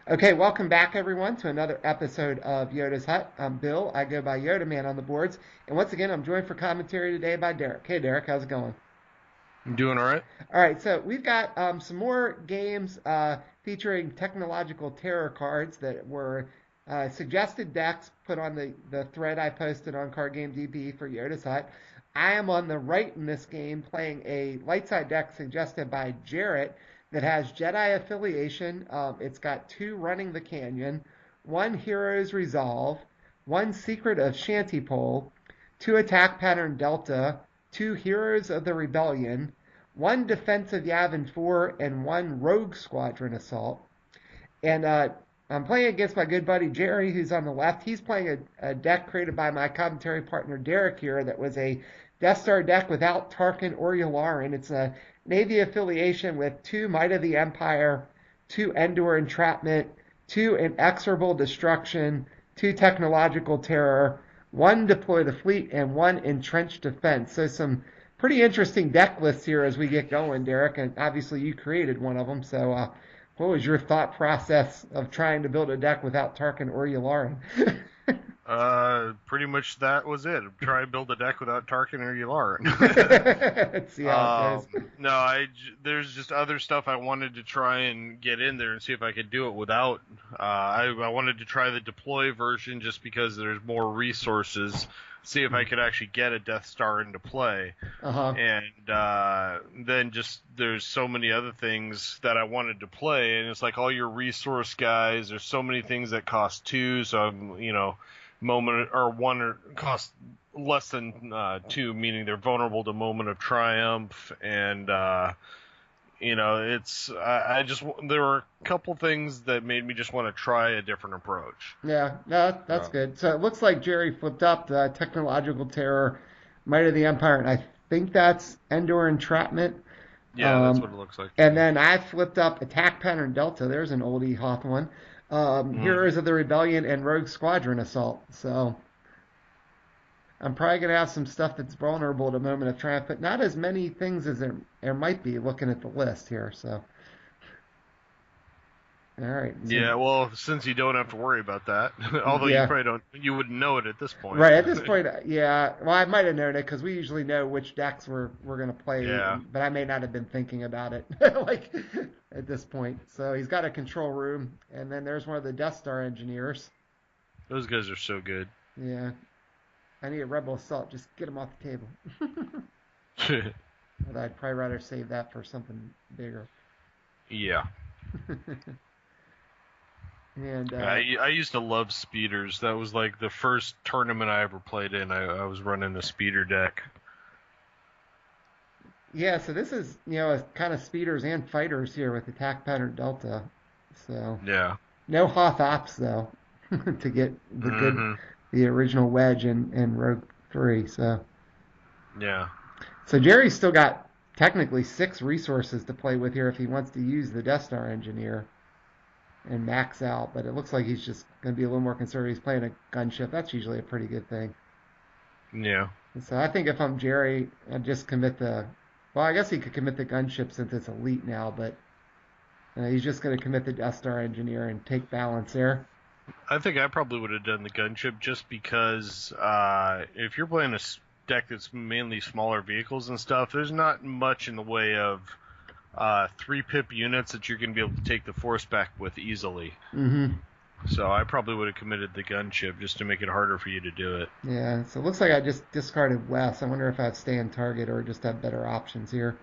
Okay, welcome back everyone to another episode of Yoda's Hut. I'm Bill. I go by Yodaman on the boards. And once again, I'm joined for commentary today by Derek. Hey, Derek, how's it going? I'm doing all right. All right, so we've got some more games featuring technological terror cards that were suggested decks put on the thread I posted on Card Game DB for Yoda's Hut. I am on the right in this game playing a light side deck suggested by Jarrett that has Jedi affiliation. It's got two Running the Canyon, one Heroes Resolve, one Secret of Shantypole, two Attack Pattern Delta, two Heroes of the Rebellion, one defensive Yavin 4, and one Rogue Squadron Assault. And I'm playing against my good buddy Jerry, who's on the left. He's playing a deck created by my commentary partner Derek here that was a Death Star deck without Tarkin or Yularen. It's a Navy affiliation with two Might of the Empire, two Endor Entrapment, two Inexorable Destruction, two Technological Terror, one Deploy the Fleet, and one Entrenched Defense. So some pretty interesting deck lists here as we get going, Derek. And obviously you created one of them. So what was your thought process of trying to build a deck without Tarkin or Yularen? Pretty much that was it. Try and build a deck without Tarkin or Yularen. Let's see how it goes. No, there's just other stuff I wanted to try and get in there and see if I could do it without. I wanted to try the deploy version just because there's more resources. See if I could actually get a Death Star into play. Uh-huh. And then just there's so many other things that I wanted to play, and it's like all your resource guys. There's so many things that cost two, so I'm moment or one or cost less than two, meaning they're vulnerable to moment of triumph, and it's I just there were a couple things that made me just want to try a different approach. Yeah, no, that's good. So it looks like Jerry flipped up the Technological Terror, Might of the Empire, and I think that's Endor Entrapment. Yeah, that's what it looks like to And me. then I flipped up Attack Pattern Delta. There's an oldie Hawthorne. Mm. Heroes of the Rebellion and Rogue Squadron Assault. So I'm probably going to have some stuff that's vulnerable to Moment of Triumph, but not as many things as there might be looking at the list here. So, all right. So, Yeah, well, since you don't have to worry about that, although you yeah. probably don't, you wouldn't know it at this point. Right at this point, yeah. Well, I might have known it because we usually know which decks we're gonna play, Yeah, but I may not have been thinking about it like at this point. So he's got a control room, and then there's one of the Death Star engineers. those guys are so good. Yeah, I need a Rebel Assault. Just get him off the table. But I'd probably rather save that for something bigger. Yeah. And I used to love speeders. That was like the first tournament I ever played in. I was running a speeder deck. yeah, so this is a kind of speeders and fighters here with Attack Pattern Delta. So Yeah. no Hoth Ops though to get Hmm. the original Wedge and Rogue 3. Yeah. So Jerry's still got technically six resources to play with here if he wants to use the Death Star Engineer and max out. But it looks like he's just going to be a little more conservative. He's playing a gunship. That's usually a pretty good thing. Yeah. And so I think if I'm Jerry, I'd just commit the. Well, I guess he could commit the gunship since it's elite now, but he's just going to commit the Death Star Engineer and take balance there. I think I probably would have done the gunship just because if you're playing a deck that's mainly smaller vehicles and stuff, there's not much in the way of 3 pip units that you're going to be able to take the force back with easily. Mm-hmm. So I probably would have committed the gunship just to make it harder for you to do it. Yeah, so it looks like I just discarded West. I wonder if I'd stay in target or just have better options here.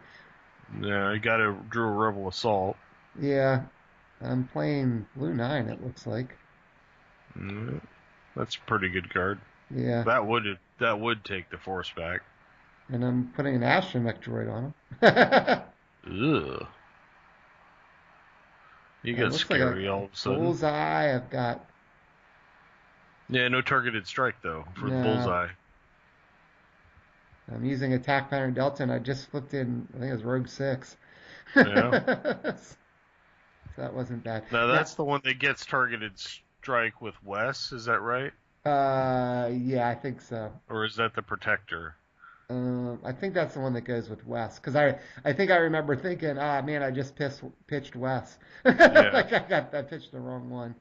Yeah, you got to drew a rebel assault. Yeah, I'm playing Blue 9, it looks like. Mm, that's a pretty good card. Yeah, That would take the force back. and I'm putting an astromech droid on him. Ugh. You It got looks like a scary all of a sudden. bullseye. I've got Yeah, no targeted strike though for the no. bullseye. I'm using attack pattern delta, and I just flipped in. I think it was Rogue 6. Yeah. So that wasn't bad. Now Now, that's the one that gets targeted strike with Wes. Is that right? yeah, I think so. Or is that the protector? I think that's the one that goes with Wes, because I think I remember thinking, ah, man, I just pitched Wes. Yeah. I pitched the wrong one.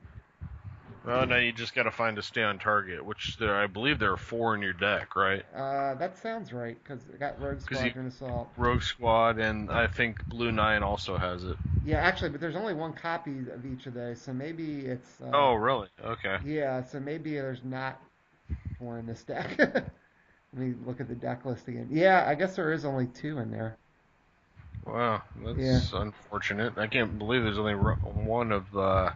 Well, now you just got to find a stay on target, which I believe there are 4 in your deck, right? That sounds right, because I got Rogue Because you Squadron Assault. Rogue Squad, and I think Blue Nine also has it. Yeah, actually, but there's only one copy of each of those, so maybe it's Oh, really? Okay. yeah, so maybe there's not four in this deck. Let me look at the deck list again. Yeah, I guess there is only two in there. Wow, Yeah. that's unfortunate. I can't believe there's only one of the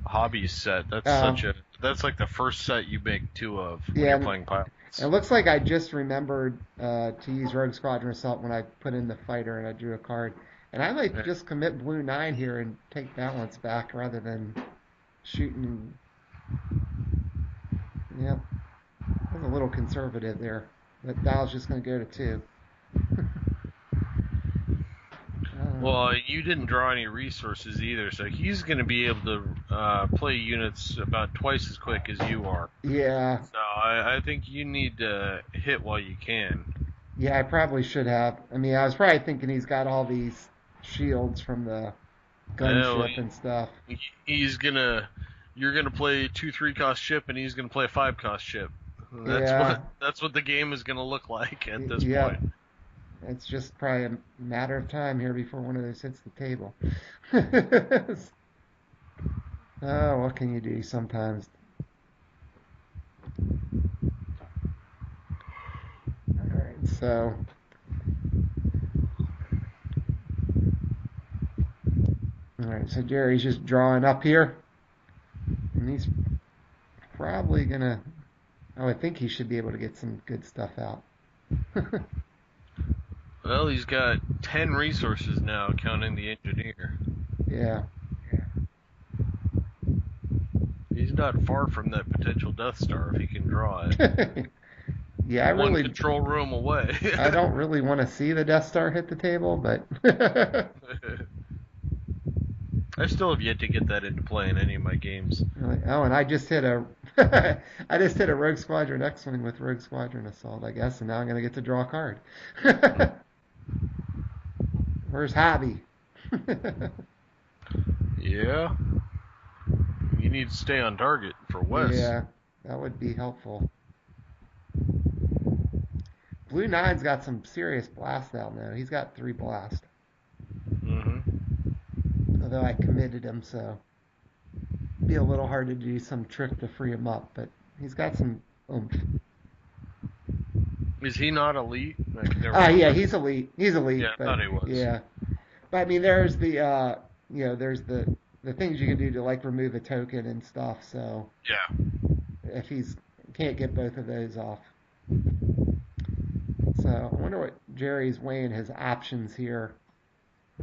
hobby set. Um, That's like the first set you make 2 of when yeah, you're and playing it pilots. looks like I just remembered to use Rogue Squadron Assault when I put in the fighter and I drew a card. And I might Yeah. just commit Blue 9 here and take balance back rather than shooting. Yep, I was a little conservative there. But Dial's just going to go to two. Well, you didn't draw any resources either, so he's going to be able to play units about twice as quick as you are. Yeah, So I think you need to hit while you can. yeah, I probably should have. I mean, I was probably thinking he's got all these shields from the Well, gunship and stuff. he's gonna, you're gonna play 2 3 cost ship, and he's gonna play a 5 cost ship. Yeah, That's what the game is gonna look like at this yep. point. It's just probably a matter of time here before one of those hits the table. Oh, what can you do sometimes? All right, so Jerry's just drawing up here, and he's probably gonna. Oh, I think he should be able to get some good stuff out. Well, he's got 10 resources now, counting the engineer. Yeah. He's not far from that potential Death Star if he can draw it. Yeah, One control room away. I don't really want to see the Death Star hit the table, but I still have yet to get that into play in any of my games. oh, and I just hit a, I just hit a Rogue Squadron X-wing with Rogue Squadron Assault, I guess, and now I'm gonna get to draw a card. Where's Hobby? Yeah, you need to stay on target for Wes. Yeah, that would be helpful. Blue Nine's got some serious blast down there. He's got three blast, Mm-hmm. although I committed him, so it'd be a little hard to do some trick to free him up. But he's got some oomph. Is he not elite? Like, never Yeah, mind. he's elite. He's elite, Yeah, I but thought he was. yeah. But I mean, there's there's the things you can do to like remove a token and stuff. So Yeah. if he's can't get both of those off, so I wonder what Jerry's weighing his options here.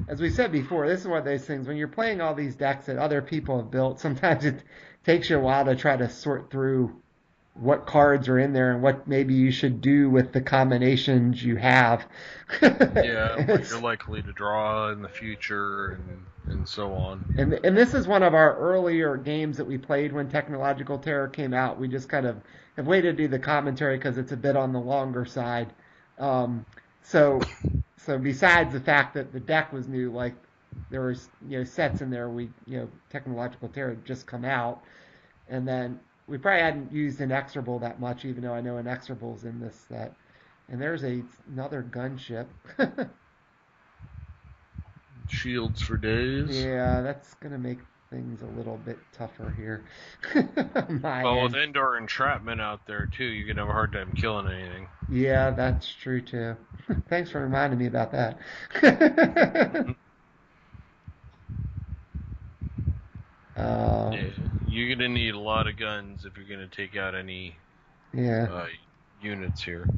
As we said before, this is one of those things when you're playing all these decks that other people have built. Sometimes it takes you a while to try to sort through what cards are in there and what maybe you should do with the combinations you have. Yeah, what It's you're likely to draw in the future and so on. and this is one of our earlier games that we played when Technological Terror came out. We just kind of have waited to do the commentary because it's a bit on the longer side. Um, so so besides the fact that the deck was new, like there was sets in there we Technological Terror had just come out, and then we probably hadn't used Inexorable that much, even though I know Inexorable's in this set. And there's another gunship. Shields for days. Yeah, that's gonna make things a little bit tougher here. My Well, with end. Endor Entrapment out there too, you can have a hard time killing anything. Yeah, that's true too. Thanks for reminding me about that. um, Yeah, you're gonna need a lot of guns if you're gonna take out any yeah. uh, units here.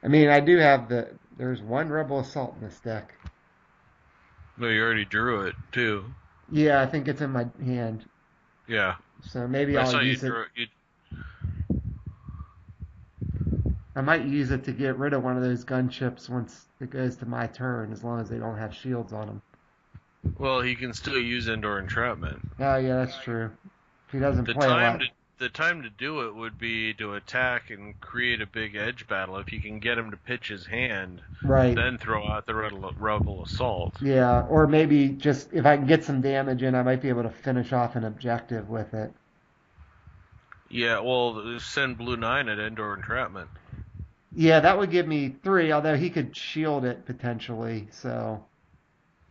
I mean, I do have there's one Rebel Assault in this deck. No, you already drew it too. Yeah, I think it's in my hand. Yeah, So maybe I I'll saw you use it. drew it. I might use it to get rid of one of those gunships once it goes to my turn, as long as they don't have shields on them. Well, he can still use Endor Entrapment. Oh, yeah, that's true. If he doesn't The play a time to lot. the time to do it would be to attack and create a big edge battle. If you can get him to pitch his hand, Right. then throw out the rebel assault. Yeah, or maybe just if I can get some damage in, I might be able to finish off an objective with it. Yeah, well, send Blue 9 at Endor Entrapment. Yeah, that would give me 3, although he could shield it potentially. So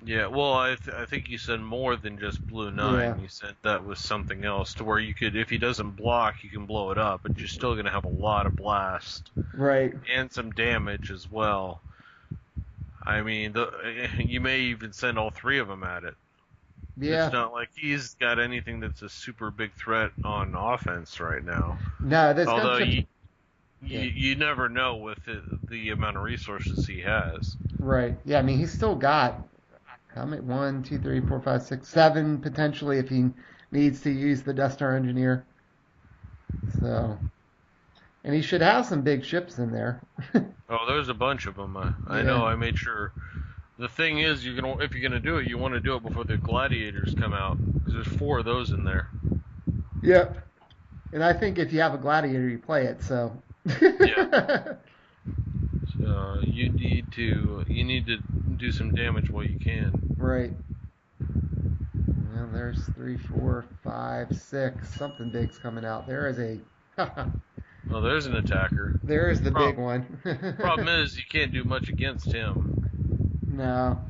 Yeah, well, I think you send more than just Blue yeah, 9. You sent that with something else to where you could, if he doesn't block, you can blow it up, but you're still going to have a lot of blast right. and some damage as well. I mean, you may even send all 3 of them at it. It's Yeah. not like he's got anything that's a super big threat on offense right now. No, those Although gunships. you Yeah. you, you never know with the amount of resources he has. Right. Yeah. I mean, he's still got how many? 1, 2, 3, 4, 5, 6, 7 potentially if he needs to use the Death Star Engineer. So, and he should have some big ships in there. Oh, there's a bunch of them. I Yeah. know. I made sure. The thing is, if you're gonna do it, you want to do it before the gladiators come out, because there's 4 of those in there. Yep. And I think if you have a gladiator, you play it. So. Yeah. So you need to do some damage while you can. Right. Well, there's 3, 4, 5, 6. Something big's coming out. There is a. Well, there's an attacker. There is the big one. Problem is, you can't do much against him. No.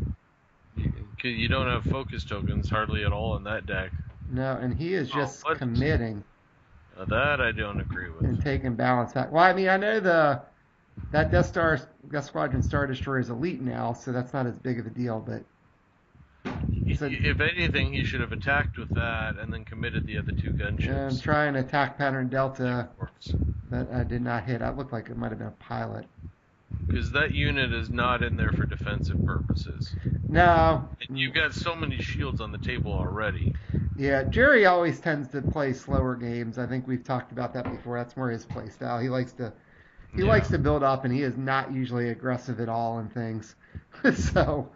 You don't have focus tokens hardly at all in that deck. No, and he is just committing That I don't agree with. and taking balance back. Well, I mean, I know that Death Squadron Star Destroyer is elite now, so that's not as big of a deal. But if anything, he should have attacked with that and then committed the other 2 gunships. I'm trying attack pattern Delta, but I did not hit. That looked like it might have been a pilot. Because that unit is not in there for defensive purposes. No. And you've got so many shields on the table already. Yeah, Jerry always tends to play slower games. I think we've talked about that before. That's more his play style. He likes to build up, and he is not usually aggressive at all in things. So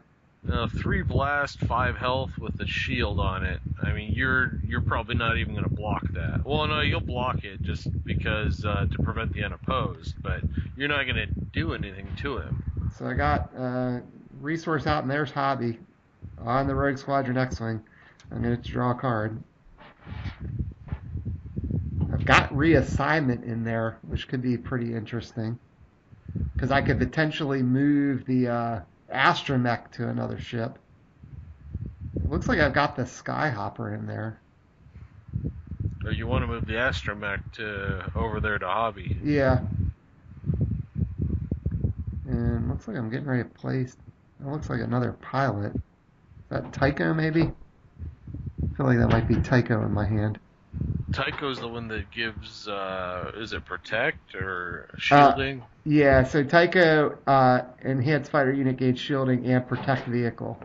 3 blast, 5 health with a shield on it. I mean, you're probably not even going to block that. Well, no, you'll block it just because to prevent the unopposed, but you're not going to do anything to him. So I got resource out, and there's Hobby on the Rogue Squadron X-Wing. I'm going to draw a card. I've got reassignment in there, which could be pretty interesting. Because I could potentially move the astromech to another ship. It looks like I've got the Skyhopper in there. Or you want to move the astromech over there to Hobby. Yeah. And looks like I'm getting ready to place. It looks like another pilot. Is that Tycho maybe? I feel like that might be Tycho in my hand. Tycho's the one that gives, is it protect or shielding? Yeah, so Tycho enhanced fighter unit gauge shielding and protect vehicle.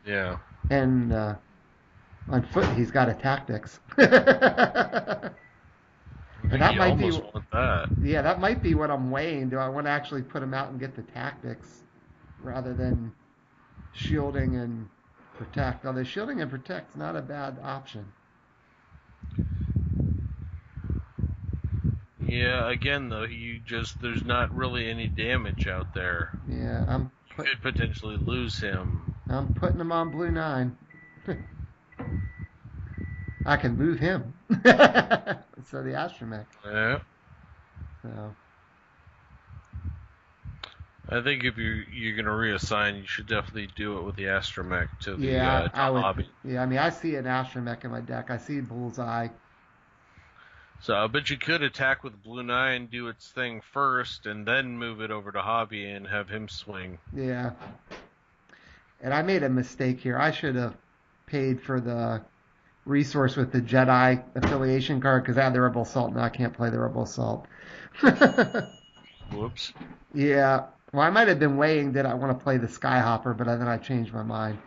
Yeah. And on foot he's got a tactics. And that might be want that. Yeah, that might be what I'm weighing. Do I want to actually put him out and get the tactics rather than shielding and protect? Although shielding and protect's not a bad option. Yeah, again though, there's not really any damage out there. Yeah, You could potentially lose him. I'm putting him on Blue 9. I can move him. So the astromech. Yeah. So I think if you're gonna reassign, you should definitely do it with the astromech to the I would. Hobby. Yeah, I mean I see an astromech in my deck. I see Bullseye. So, but you could attack with Blue 9, do its thing first, and then move it over to Hobby and have him swing. Yeah. And I made a mistake here. I should have paid for the resource with the Jedi affiliation card because I had the Rebel Assault. Now I can't play the Rebel Assault. Whoops. Yeah. Well, I might have been weighing did I want to play the Skyhopper, but then I changed my mind.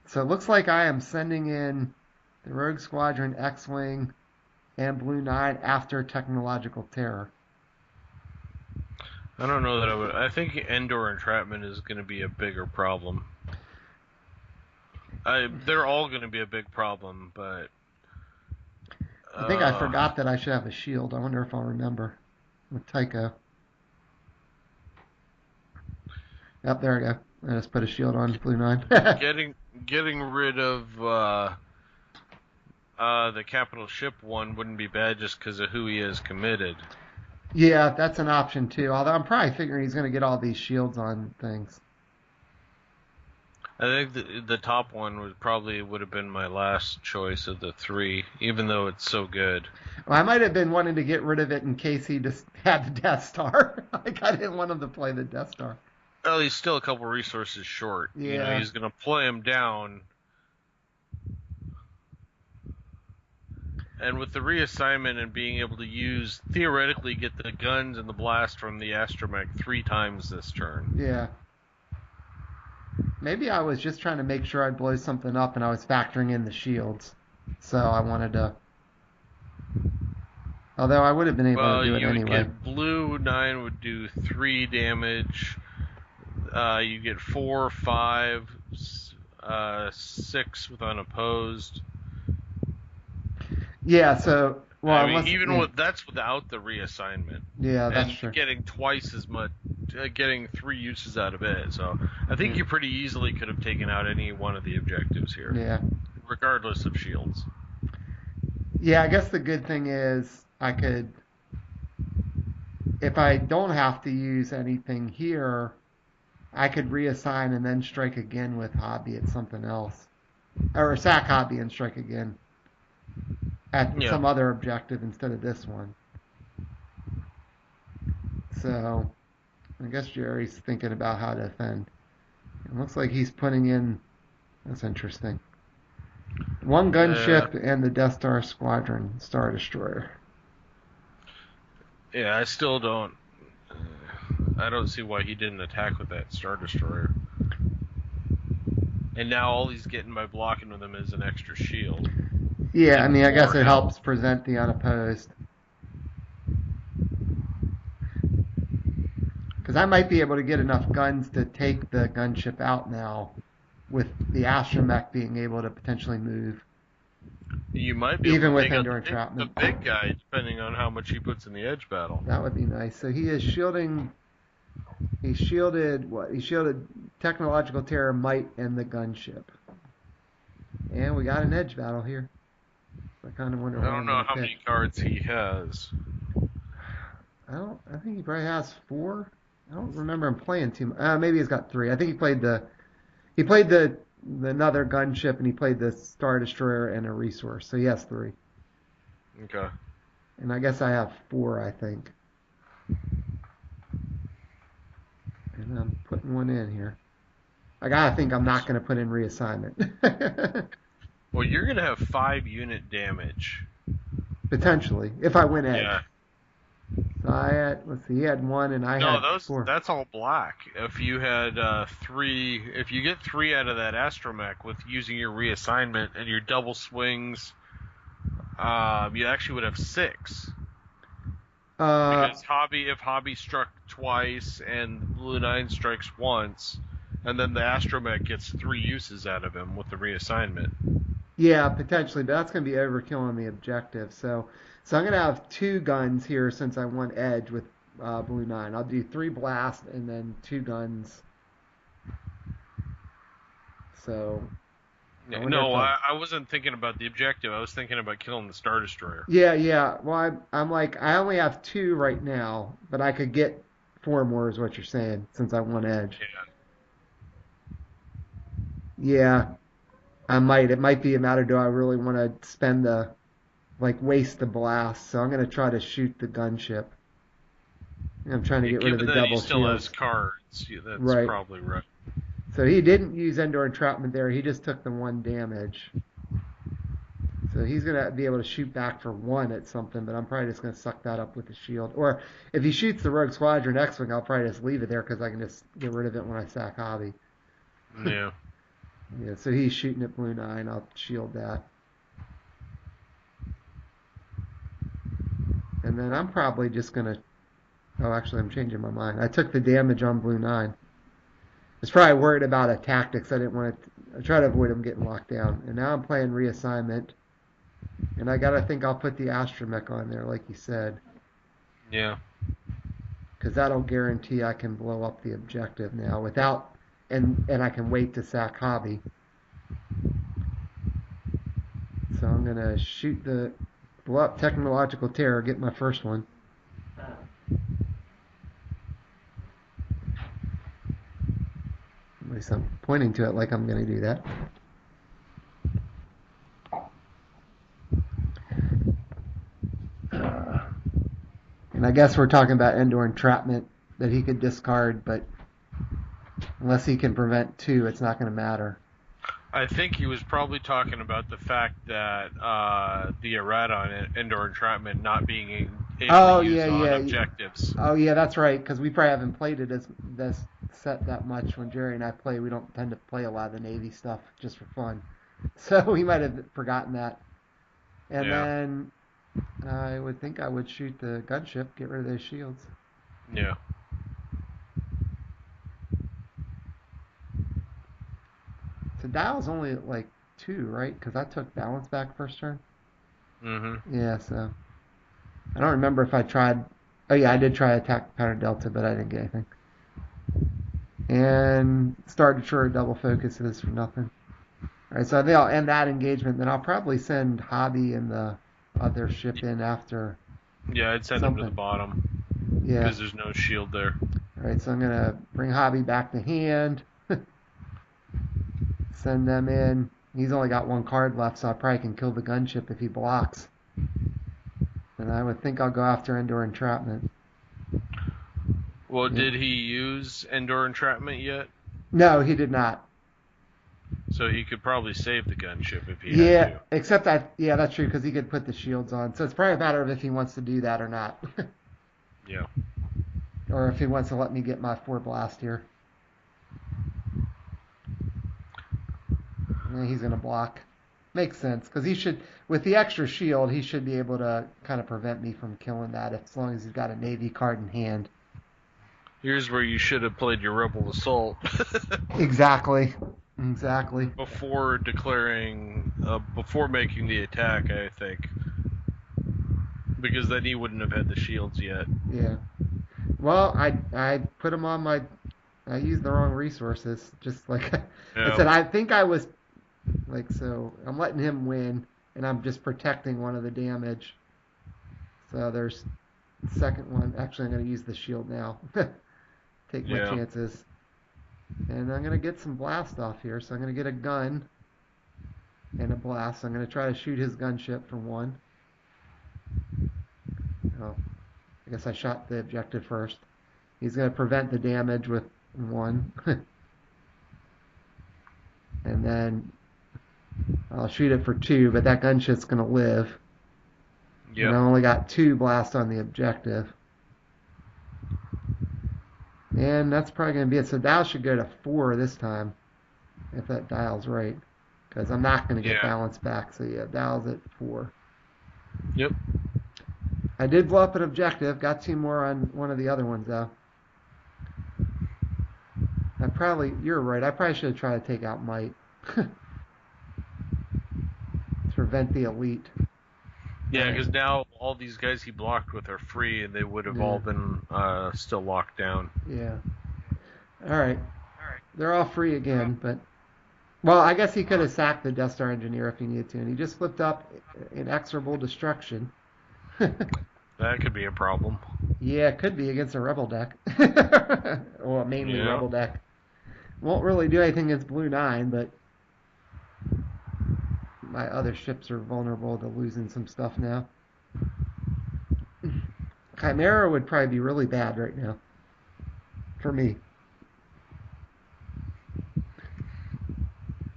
So it looks like I am sending in the Rogue Squadron X-Wing and Blue 9 after Technological Terror. I don't know that I would. I think Endor Entrapment is going to be a bigger problem. They're all going to be a big problem, but I think I Uh, forgot that I should have a shield. I wonder if I'll remember with Tycho. Yep, there we go. I just put a shield on Blue 9. getting getting rid of the capital ship one wouldn't be bad just because of who he is committed. Yeah, that's an option too. Although I'm probably figuring he's going to get all these shields on things. I think the top one would have been my last choice of the three, even though it's so good. Well, I might have been wanting to get rid of it in case he just had the Death Star. Like I didn't want him to play the Death Star. Well, he's still a couple resources short. Yeah. He's going to play him down. And with the reassignment and being able to theoretically get the guns and the blast from the astromech 3 times this turn. Yeah. Maybe I was just trying to make sure I'd blow something up and I was factoring in the shields. So I wanted to. Although I would have been able to do it you would anyway. get blue 9 would do 3 damage. You get 4, 5, 6 with unopposed. Yeah, so well, I mean, even that's without the reassignment. Yeah, that's and true. Getting twice as much, getting 3 uses out of it. So I think you pretty easily could have taken out any one of the objectives here. Yeah. Regardless of shields. Yeah, I guess the good thing is I could, if I don't have to use anything here, I could reassign and then strike again with Hobby at something else. Or sack Hobby and strike again at some other objective instead of this one. So I guess Jerry's thinking about how to defend. It looks like he's putting in, that's interesting, 1 gunship and the Death Star Squadron Star Destroyer. Yeah, I still don't. I don't see why he didn't attack with that Star Destroyer. And now all he's getting by blocking with him is an extra shield. Yeah, I mean, I guess it helps present the unopposed. Because I might be able to get enough guns to take the gunship out now, with the astromech being able to potentially move. You might be even able to with take out Endor Entrapment. The big guy, depending on how much he puts in the edge battle. That would be nice. So he is shielding. He shielded what? He shielded Technological Terror, Might, and the gunship. And we got an edge battle here. I kind of wonder. I don't know how many cards he has. I think he probably has 4. I don't remember him playing too much. Maybe he's got 3. I think he played the another gunship, and he played the Star Destroyer and a resource. So he has 3. Okay. And I guess I have 4, I think. And I'm putting 1 in here. I gotta think I'm not going to put in reassignment. Well, you're going to have 5 unit damage. Potentially, if I win edge. Yeah. So I had, let's see, he had 1 and I had 4. That's all black. If you had 3, if you get 3 out of that astromech with using your reassignment and your double swings, you actually would have 6. Because if Hobby struck twice and Blue 9 strikes once, and then the astromech gets 3 uses out of him with the reassignment. Yeah, potentially, but that's going to be overkill on the objective. So I'm going to have 2 guns here since I want edge with Blue 9. I'll do 3 blast and then 2 guns. So. I wasn't thinking about the objective. I was thinking about killing the Star Destroyer. Yeah. Well, I'm like, I only have 2 right now, but I could get 4 more is what you're saying since I want edge. Yeah. I might. It might be a matter, do I really want to spend waste the blast? So I'm going to try to shoot the gunship. I'm trying to get rid of the double shields. He still has cards. That's right. Probably right. So he didn't use Endor Entrapment there. He just took the 1 damage. So he's going to be able to shoot back for 1 at something, but I'm probably just going to suck that up with the shield. Or if he shoots the Rogue Squadron X-Wing, I'll probably just leave it there because I can just get rid of it when I sack Hobby. Yeah. Yeah, so he's shooting at Blue 9. I'll shield that. And then I'm probably just going to... Oh, actually, I'm changing my mind. I took the damage on Blue 9. I was probably worried about a tactics. I didn't want to... I try to avoid them getting locked down. And now I'm playing reassignment. And I gotta think I'll put the astromech on there, like you said, Yeah. because that'll guarantee I can blow up the objective now without, and I can wait to sack hobby. So I'm gonna blow up technological terror, get my first one. At least I'm pointing to it like I'm gonna do that. And I guess we're talking about Endor entrapment that he could discard, but unless he can prevent two, it's not going to matter. I think he was probably talking about the fact that the errata on Indoor Entrapment not being able Oh to use yeah, on yeah. objectives. Oh yeah, that's right. Because we probably haven't played it as this set that much. When Jerry and I play, we don't tend to play a lot of the Navy stuff just for fun. So we might have forgotten that. And Yeah. then I would think I would shoot the gunship, get rid of those shields. Yeah. So dial's only like 2, right? Because I took balance back first turn. Mhm. Yeah, so I don't remember if I tried. Oh yeah, I did try attack counter delta, but I didn't get anything. And Star Destroyer double focuses for nothing. All right, so I think I'll end that engagement. Then I'll probably send Hobby and the other ship in after Yeah, I'd send him to the something. bottom Yeah. because there's no shield there. All right, so I'm gonna bring Hobby back to hand. Send them in. He's only got 1 card left, so I probably can kill the gunship if he blocks. And I would think I'll go after Endor Entrapment. Well, Yeah. did he use Endor Entrapment yet? No, he did not. So he could probably save the gunship if he had Yeah, to. except yeah, that's true because he could put the shields on. So it's probably a matter of if he wants to do that or not, Yeah. or if he wants to let me get my 4 blast here. And he's gonna block. Makes sense because he should, with the extra shield, he should be able to kind of prevent me from killing that as long as he's got a Navy card in hand. Here's where you should have played your Rebel Assault. Exactly. Exactly. Before declaring, before making the attack, I think. Because then he wouldn't have had the shields yet. Yeah. Well, I put him on my. I used the wrong resources. Just like I said, Yeah. I think I was like so. I'm letting him win, and I'm just protecting one of the damage. So there's the second one. Actually, I'm going to use the shield now. Take my Yeah. chances. And I'm going to get some blast off here. So I'm going to get a gun and a blast. So I'm going to try to shoot his gunship for 1. Oh, I guess I shot the objective first. He's going to prevent the damage with 1. And then I'll shoot it for 2, but that gunship's going to live. And I Yep. only got 2 blasts on the objective. And that's probably going to be it. So dial should go to 4 this time, if that dial's right. Because I'm not going to get Yeah. balance back. So yeah, dial's at 4. Yep. I did blow up an objective. Got 2 more on one of the other ones, though. You're right. I probably should have tried to take out Might. To prevent the elite. Yeah, because now all these guys he blocked with are free, and they would have all Yeah. been still locked down. Yeah. All right. They're all free again, but well, I guess he could have sacked the Death Star engineer if he needed to, and he just flipped up inexorable destruction. That could be a problem. Yeah, it could be against a rebel deck. Well, mainly Yeah. rebel deck. Won't really do anything against Blue 9, but my other ships are vulnerable to losing some stuff now. Chimera would probably be really bad right now. For me.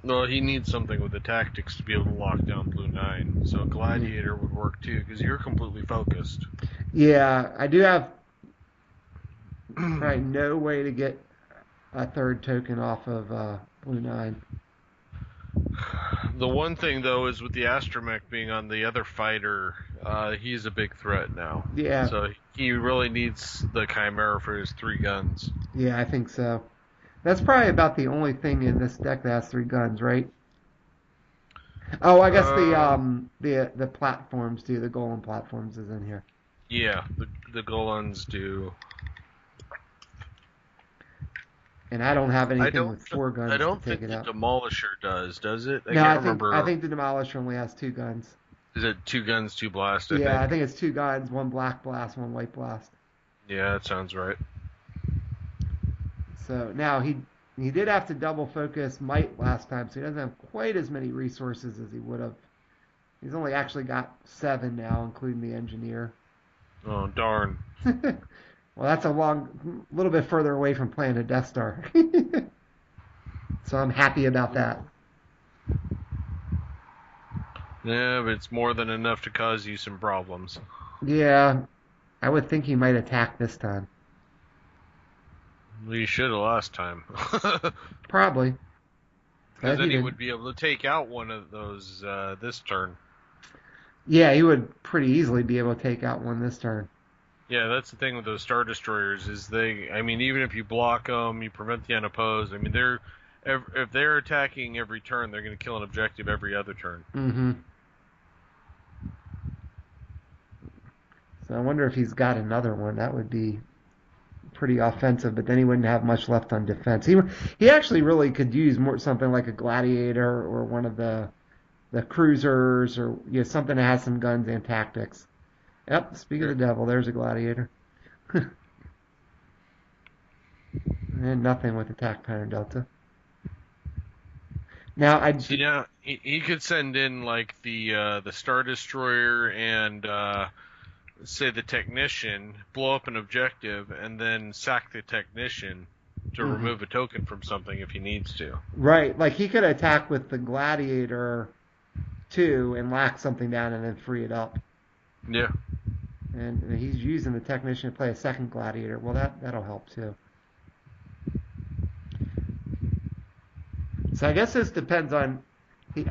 Well, he needs something with the tactics to be able to lock down Blue 9. So Gladiator would work too, because you're completely focused. Yeah, I do have probably no way to get a 3rd token off of Blue 9. The one thing, though, is with the Astromech being on the other fighter, he's a big threat now. Yeah. So he really needs the Chimera for his 3 guns. Yeah, I think so. That's probably about the only thing in this deck that has 3 guns, right? Oh, I guess Um, the platforms do. The golem platforms is in here. yeah, the Golans do. And I don't have I anything don't. with four I guns to don't take think it the out. Demolisher does it? I No, can't I remember. think the Demolisher only has two guns. Is it two guns, two blast? I Yeah, I think. think it's two guns, one black blast, one white blast. Yeah, that sounds right. So now he did have to double focus might last time, so he doesn't have quite as many resources as he would have. He's only actually got seven now, including the engineer. Oh darn. Well, that's a little bit further away from playing a Death Star. So I'm happy about that. Yeah, but it's more than enough to cause you some problems. Yeah, I would think he might attack this time. We should have last time. Probably, Because but he then he would didn't. be able to take out one of those this turn. Yeah, he would pretty easily be able to take out one this turn. Yeah, that's the thing with those Star Destroyers is they. I mean, even if you block them, you prevent the unopposed. I mean, if they're attacking every turn, they're going to kill an objective every other turn. Mm-hmm. So I wonder if he's got another one. That would be pretty offensive, but then he wouldn't have much left on defense. He actually really could use more something like a gladiator or one of the cruisers or something that has some guns and tactics. Yep, speak of the devil, there's a gladiator. And nothing with attack pattern delta. Now I See, now he could send in like the Star Destroyer and say the technician, blow up an objective, and then sack the technician to mhm. remove a token from something if he needs to. Right, like he could attack with the gladiator too and lock something down and then free it up. Yeah. And he's using the technician to play a second gladiator. Well, that'll help too. So I guess this depends on.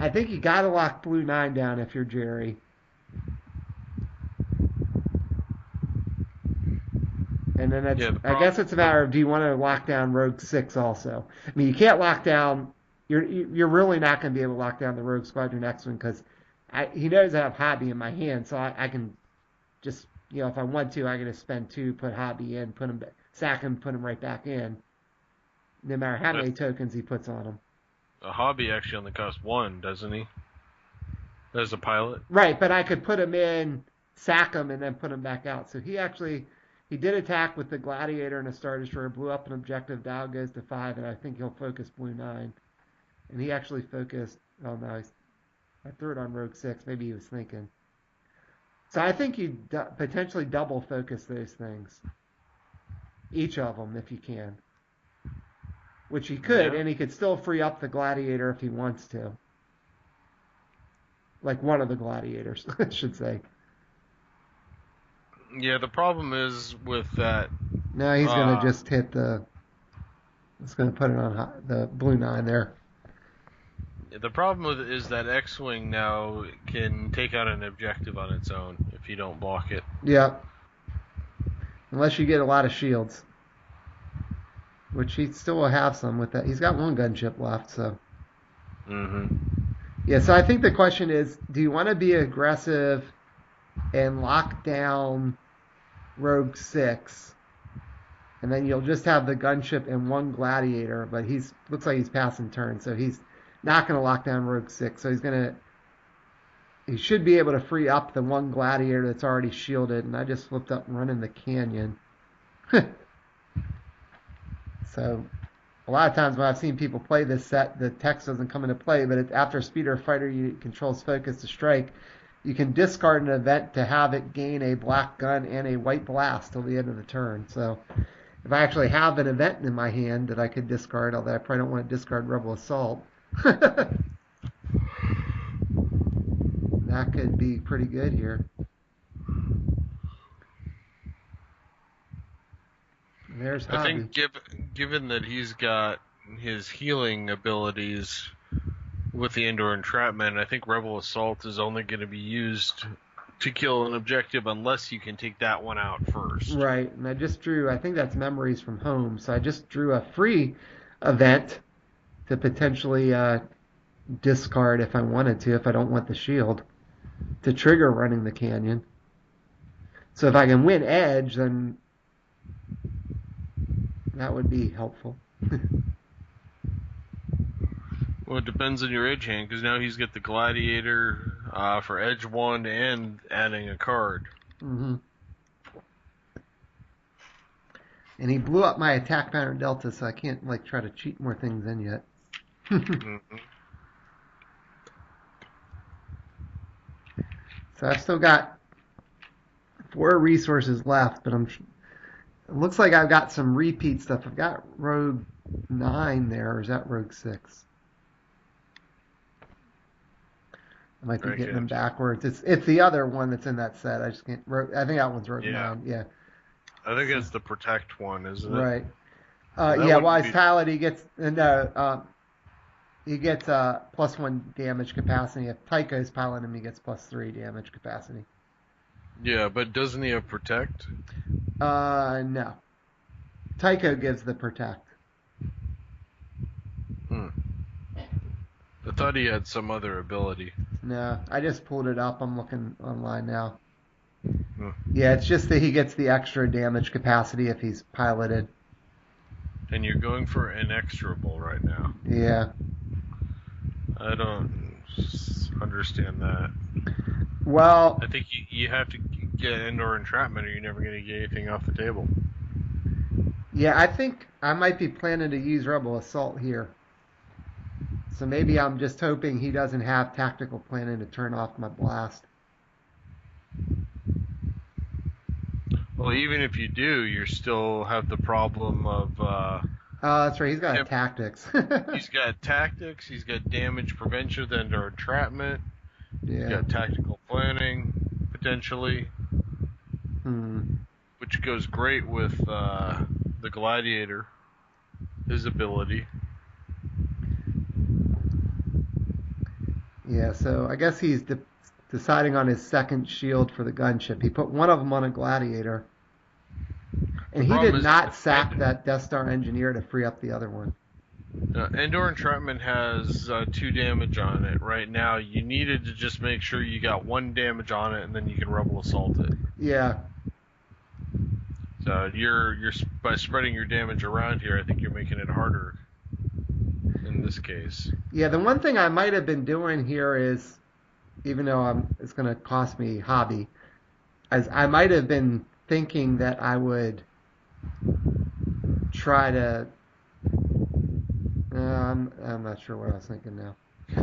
I think you got to lock blue nine down if you're Jerry, and then Yeah. The I problem. guess it's a matter of do you want to lock down Rogue Six also. I mean, you can't lock down. You're really not going to be able to lock down the Rogue Squadron X-wing because he knows I have Hobby in my hand, so I can just if I want to, I can just spend two, put Hobby in, put him sack him, put him right back in, no matter how many tokens he puts on him. A hobby actually only costs one, doesn't he? As a pilot. Right, but I could put him in, sack him, and then put him back out. So he did attack with the Gladiator and a Star Destroyer, blew up an objective. Dial goes to 5, and I think he'll focus Blue 9. And he actually focused. Oh no, I threw it on Rogue 6. Maybe he was thinking. So I think you potentially double focus those things, each of them if you can, which he could, Yeah. and he could still free up the Gladiator if he wants to, like one of the Gladiators, I should say. Yeah. The problem is with that. No, he's gonna Uh, just hit the. It's gonna put it on the Blue 9 there. the problem with it is that X-wing now can take out an objective on its own if you don't block it. Yeah, unless you get a lot of shields, which he still will have some with that. He's got one gunship left, so. Mm-hmm. Yeah, so I think the question is, do you want to be aggressive and lock down Rogue 6, and then you'll just have the gunship and one gladiator, but he's looks like he's passing turn, so he's not going to lock down Rogue 6. So he should be able to free up the one gladiator that's already shielded, and I just flipped up and running the canyon. So a lot of times when I've seen people play this set, the text doesn't come into play, but after a speeder or fighter unit controls focus to strike, you can discard an event to have it gain a black gun and a white blast till the end of the turn. So if I actually have an event in my hand that I could discard, although I probably don't want to discard Rebel Assault, that could be pretty good here. There's I Hobby. think given that he's got his healing abilities with the indoor entrapment, I think Rebel Assault is only going to be used to kill an objective unless you can take that one out first. Right, and I just drew, I think that's Memories from Home, so I just drew a free event to potentially discard if I wanted to, if I don't want the shield, to trigger running the canyon. So if I can win edge, then that would be helpful. Well, it depends on your edge hand, because now he's got the Gladiator for edge 1 and adding a card. Mm-hmm. And he blew up my attack pattern delta, so I can't like try to cheat more things in yet. Mm-hmm. So I've still got 4 resources left, but it looks like I've got some repeat stuff. I've got Rogue 9 there, or is that Rogue 6? I might be I getting them can't. backwards. It's the other one that's in that set. I just can't. I think that one's Rogue Yeah. 9. Yeah. I think So, it's the Protect one, isn't it? right. So that Yeah. wouldn't Wise be. Pilot. He gets +1 damage capacity. If Tycho's piloting him, he gets +3 damage capacity. Yeah, but doesn't he have Protect? No. Tycho gives the protect. Hmm. I thought he had some other ability. No, I just pulled it up. I'm looking online now. Hmm. Yeah, it's just that he gets the extra damage capacity if he's piloted. And you're going for inexorable right now. Yeah. I don't understand that. Well, I think you have to get indoor entrapment, or you're never going to get anything off the table. yeah, I think I might be planning to use Rebel Assault here. So maybe I'm just hoping he doesn't have tactical planning to turn off my blast. Well, even if you do, you still have the problem of Oh, that's right. He's got him. tactics. He's got tactics. He's got damage prevention, then indoor entrapment. He's Yeah. got tactical planning potentially, Hmm. which goes great with the Gladiator. His ability. Yeah, so I guess he's deciding on his second shield for the gunship. He put one of them on a gladiator, The and he problem did is, not sack that Death Star engineer to free up the other one. indoor entrapment has 2 damage on it right now. You needed to just make sure you got 1 damage on it, and then you can rebel assault it. Yeah, So you're by spreading your damage around here, I think you're making it harder in this case. yeah. The one thing I might have been doing here is, even though it's going to cost me hobby, as I might have been thinking that I would try to. I'm not sure what I was thinking now.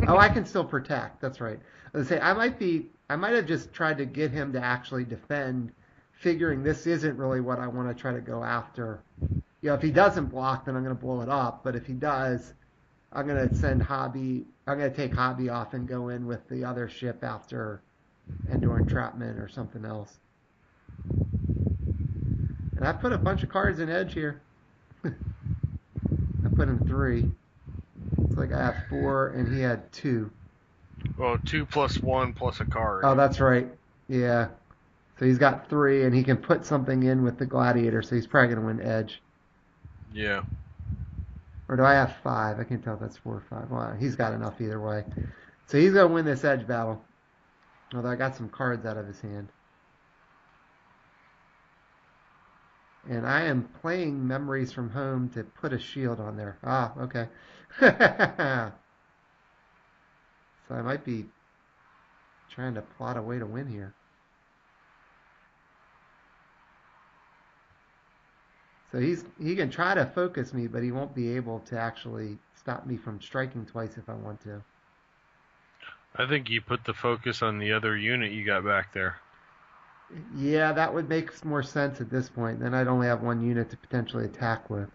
Oh, I can still protect. That's right. I was say I might have just tried to get him to actually defend, figuring this isn't really what I want to try to go after. If he doesn't block, then I'm going to blow it up. But if he does, I'm going to send Hobby. I'm going to take Hobby off and go in with the other ship after Endor Entrapment or something else. And I put a bunch of cards in Edge here. I put in 3. It's like I have 4 and he had 2. Well, 2 plus 1 plus a card. Oh, that's right. Yeah. So he's got 3 and he can put something in with the Gladiator, so he's probably going to win Edge. Yeah. Or do I have 5? I can't tell if that's 4 or 5. Well, he's got enough either way. So he's going to win this Edge battle. Although I got some cards out of his hand. And I am playing Memories from Home to put a shield on there. Ah, okay. So I might be trying to plot a way to win here. So he can try to focus me, but he won't be able to actually stop me from striking twice if I want to. I think you put the focus on the other unit you got back there. Yeah, that would make more sense at this point. Then I'd only have 1 unit to potentially attack with.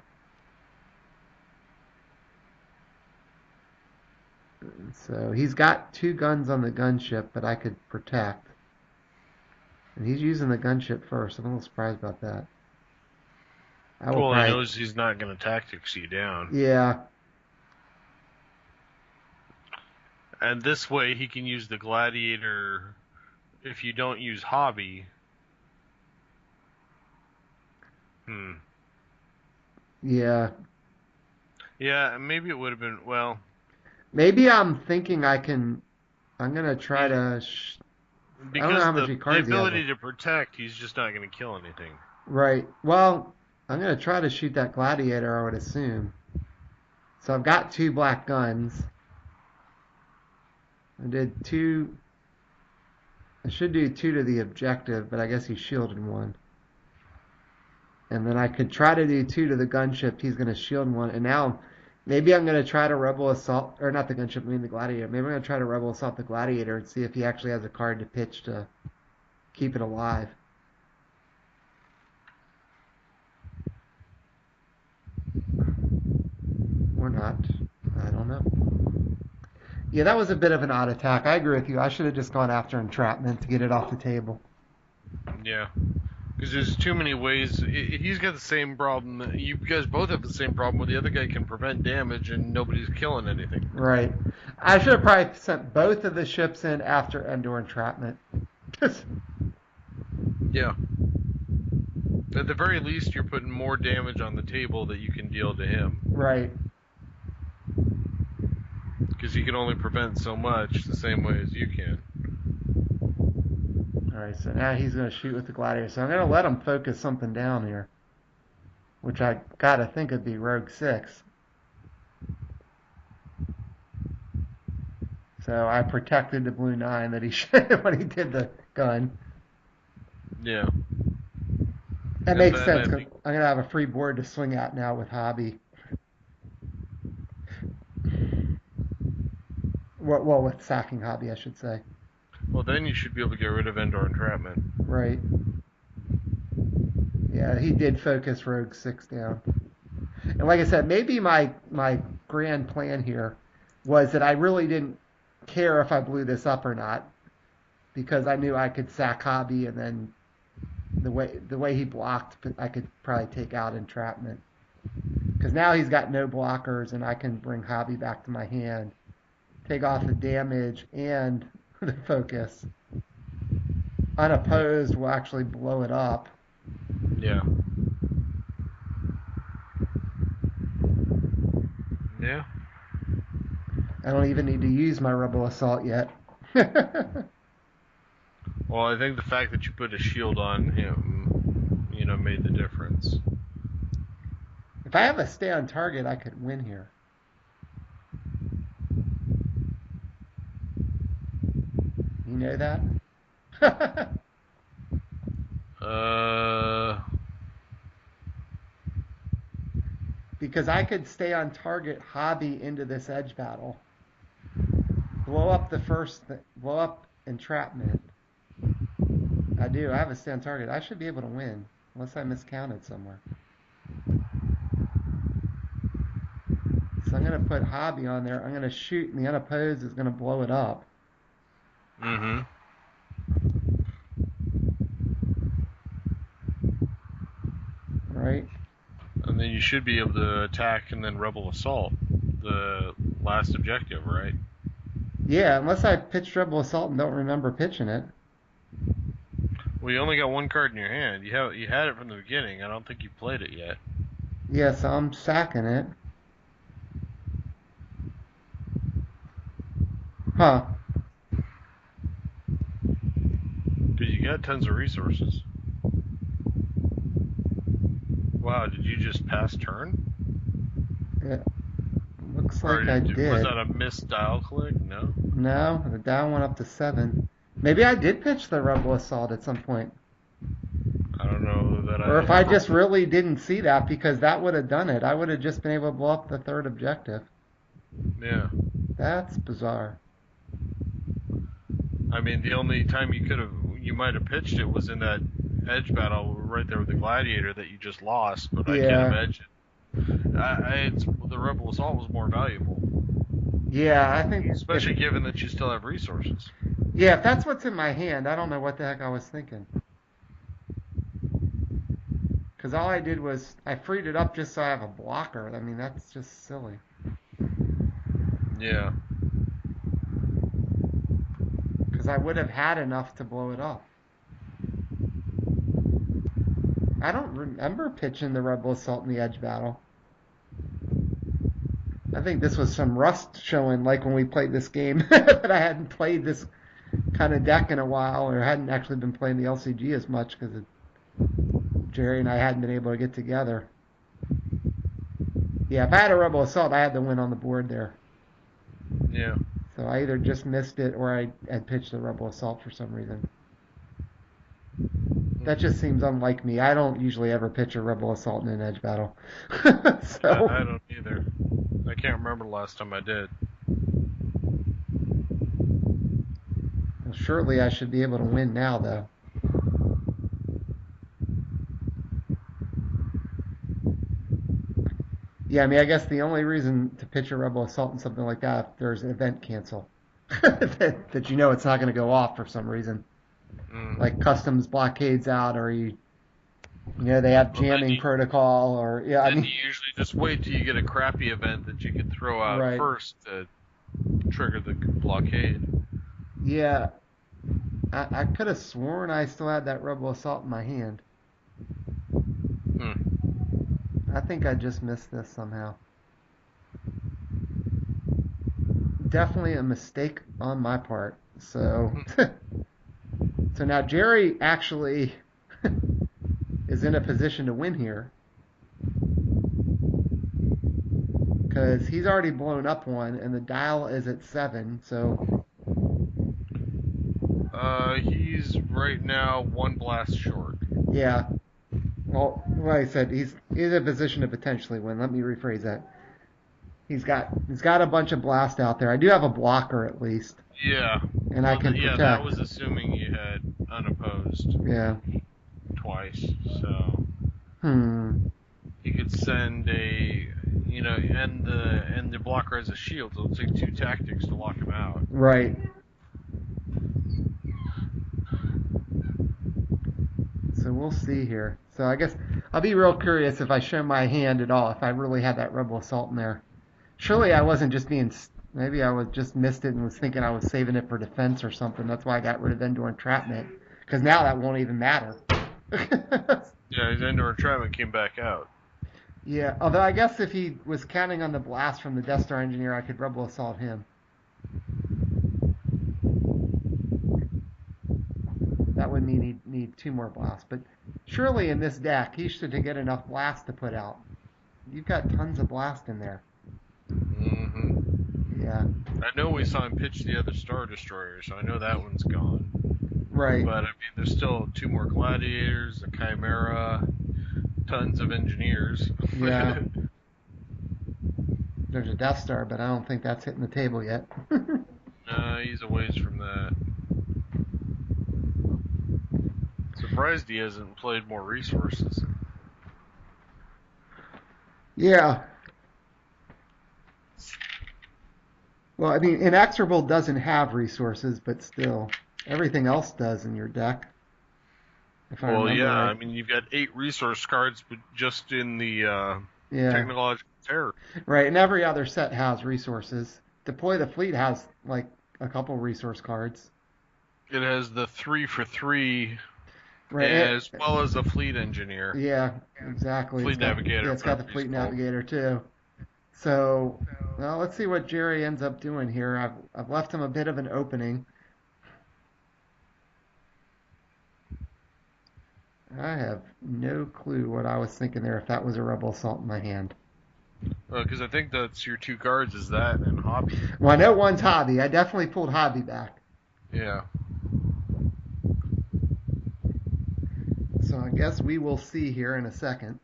So he's got 2 guns on the gunship, but I could protect. And he's using the gunship first. I'm a little surprised about that. I will Well, he probably. knows he's not going to tactics you down. Yeah. And this way he can use the Gladiator if you don't use Hobby. Yeah. Yeah, maybe it would have been, well. Maybe I'm thinking I can. I'm gonna try He's to. I don't know because how many the cards he has. ability to protect, he's just not going to kill anything. Right. Well, I'm gonna try to shoot that gladiator. I would assume. So I've got two black guns. I did two. I should do two to the objective, but I guess he shielded one. And then I could try to do two to the gunship. He's gonna shield one. And now maybe I'm gonna try to rebel assault, or not the gunship, I mean the gladiator. Maybe I'm gonna try to rebel assault the gladiator and see if he actually has a card to pitch to keep it alive. Or not. I don't know. Yeah, that was a bit of an odd attack. I agree with you. I should have just gone after entrapment to get it off the table. Yeah, because there's too many ways. He's got the same problem. You guys both have the same problem where the other guy can prevent damage and nobody's killing anything. Right. I should have probably sent both of the ships in after Endor entrapment. Yeah. At the very least, you're putting more damage on the table that you can deal to him. Right. Because he can only prevent so much the same way as you can. Alright, so now he's going to shoot with the gladiator. So I'm going to let him focus something down here. Which I gotta think would be Rogue 6. So I protected the blue 9 that he should when he did the gun. Yeah. That makes sense. I'm going to have a free board to swing at now with Hobby. Well, with sacking Hobby, I should say. Well, then you should be able to get rid of Endor entrapment. Right. Yeah, he did focus Rogue 6 down. And like I said, maybe my grand plan here was that I really didn't care if I blew this up or not, because I knew I could sack Hobby, and then the way he blocked, I could probably take out entrapment. Because now he's got no blockers, and I can bring Hobby back to my hand, take off the damage and the focus. Unopposed will actually blow it up. Yeah. Yeah. I don't even need to use my Rebel Assault yet. Well, I think the fact that you put a shield on him, made the difference. If I have a stay on target, I could win here. You know that? Because I could stay on target Hobby into this edge battle. Blow up entrapment. I do. I have a stay on target. I should be able to win, unless I miscounted somewhere. So I'm going to put Hobby on there. I'm going to shoot, and the unopposed is going to blow it up. Mm-hmm. Right? And then you should be able to attack and then Rebel Assault, the last objective, right? Yeah, unless I pitched Rebel Assault and don't remember pitching it. Well, you only got one card in your hand. You had it from the beginning. I don't think you played it yet. Yeah, so I'm sacking it. Huh. Because you got tons of resources. Wow, did you just pass turn? It looks like I did. Was that a missed dial click? No? No, the dial went up to 7. Maybe I did pitch the Rebel Assault at some point. I don't know that Or if I just really didn't see that, because that would have done it. I would have just been able to blow up the third objective. Yeah. That's bizarre. I mean, the only time you might have pitched it was in that edge battle right there with the gladiator that you just lost, but I can't imagine. The Rebel Assault was more valuable. Yeah, I think... Especially given that you still have resources. Yeah, if that's what's in my hand, I don't know what the heck I was thinking. Because all I did was, I freed it up just so I have a blocker. I mean, that's just silly. Yeah. Because I would have had enough to blow it up. I don't remember pitching the Rebel Assault in the edge battle. I think this was some rust showing, like when we played this game, that I hadn't played this kind of deck in a while, or hadn't actually been playing the LCG as much because Jerry and I hadn't been able to get together. Yeah, if I had a Rebel Assault, I had the win on the board there. Yeah. So I either just missed it or I had pitched the Rebel Assault for some reason. That just seems unlike me. I don't usually ever pitch a Rebel Assault in an edge battle. So I don't either. I can't remember the last time I did. well, surely I should be able to win now, though. Yeah, I mean, I guess the only reason to pitch a Rebel Assault in something like that, if there's an event cancel, that you know it's not going to go off for some reason, like Mm. customs blockades out, or they have Well, jamming protocol, or yeah, I then mean, you usually just wait till you get a crappy event that you can throw out right, first to trigger the blockade. yeah. I could have sworn I still had that Rebel Assault in my hand. Hmm. I think I just missed this somehow. Definitely a mistake on my part. So, so now Jerry actually is in a position to win here because he's already blown up one, and the dial is at 7. So, He's right now one blast short. yeah. Well, like I said, he's in a position to potentially win. Let me rephrase that. He's got a bunch of blast out there. I do have a blocker at least, Yeah. and I Well, can yeah, that protect. was assuming you had unopposed Yeah. twice. So Hmm. he could send and the blocker has a shield, so it'll take 2 tactics to lock him out. Right. So we'll see here. So I guess I'll be real curious if I show my hand at all, if I really had that Rebel Assault in there. Surely I wasn't just being. Maybe I was just missed it and was thinking I was saving it for defense or something. That's why I got rid of Endor Entrapment. Because now that won't even matter. Yeah, his Endor entrapment came back out. Yeah, although I guess if he was counting on the blast from the Death Star Engineer, I could Rebel Assault him. That would mean he'd need 2 more blasts. But surely in this deck, he should get enough blast to put out. You've got tons of blast in there. Hmm. Yeah, I know we saw him pitch the other Star Destroyer, so I know that one's gone. right. But I mean, there's still 2 more Gladiators, a Chimera, tons of Engineers. Yeah, there's a Death Star, but I don't think that's hitting the table yet. He's a ways from that. Surprised he hasn't played more resources. Yeah. Well, I mean, Inexorable doesn't have resources, but still, everything else does in your deck, if I Well, remember yeah, right. I mean, you've got 8 resource cards, but just in the Yeah, technological terror. right. And every other set has resources. Deploy the Fleet has like a couple resource cards. It has the 3 for 3, Right. as well as a Fleet Engineer. Yeah, exactly. Fleet Yeah, Navigator, it's got the whatever he's Fleet called. Navigator too. So, well, let's see what Jerry ends up doing here. I've left him a bit of an opening. I have no clue what I was thinking there if that was a Rebel Assault in my hand. Because I think that's your 2 cards, is that and Hobby. Well, I know one's Hobby. I definitely pulled Hobby back. Yeah. So I guess we will see here in a second.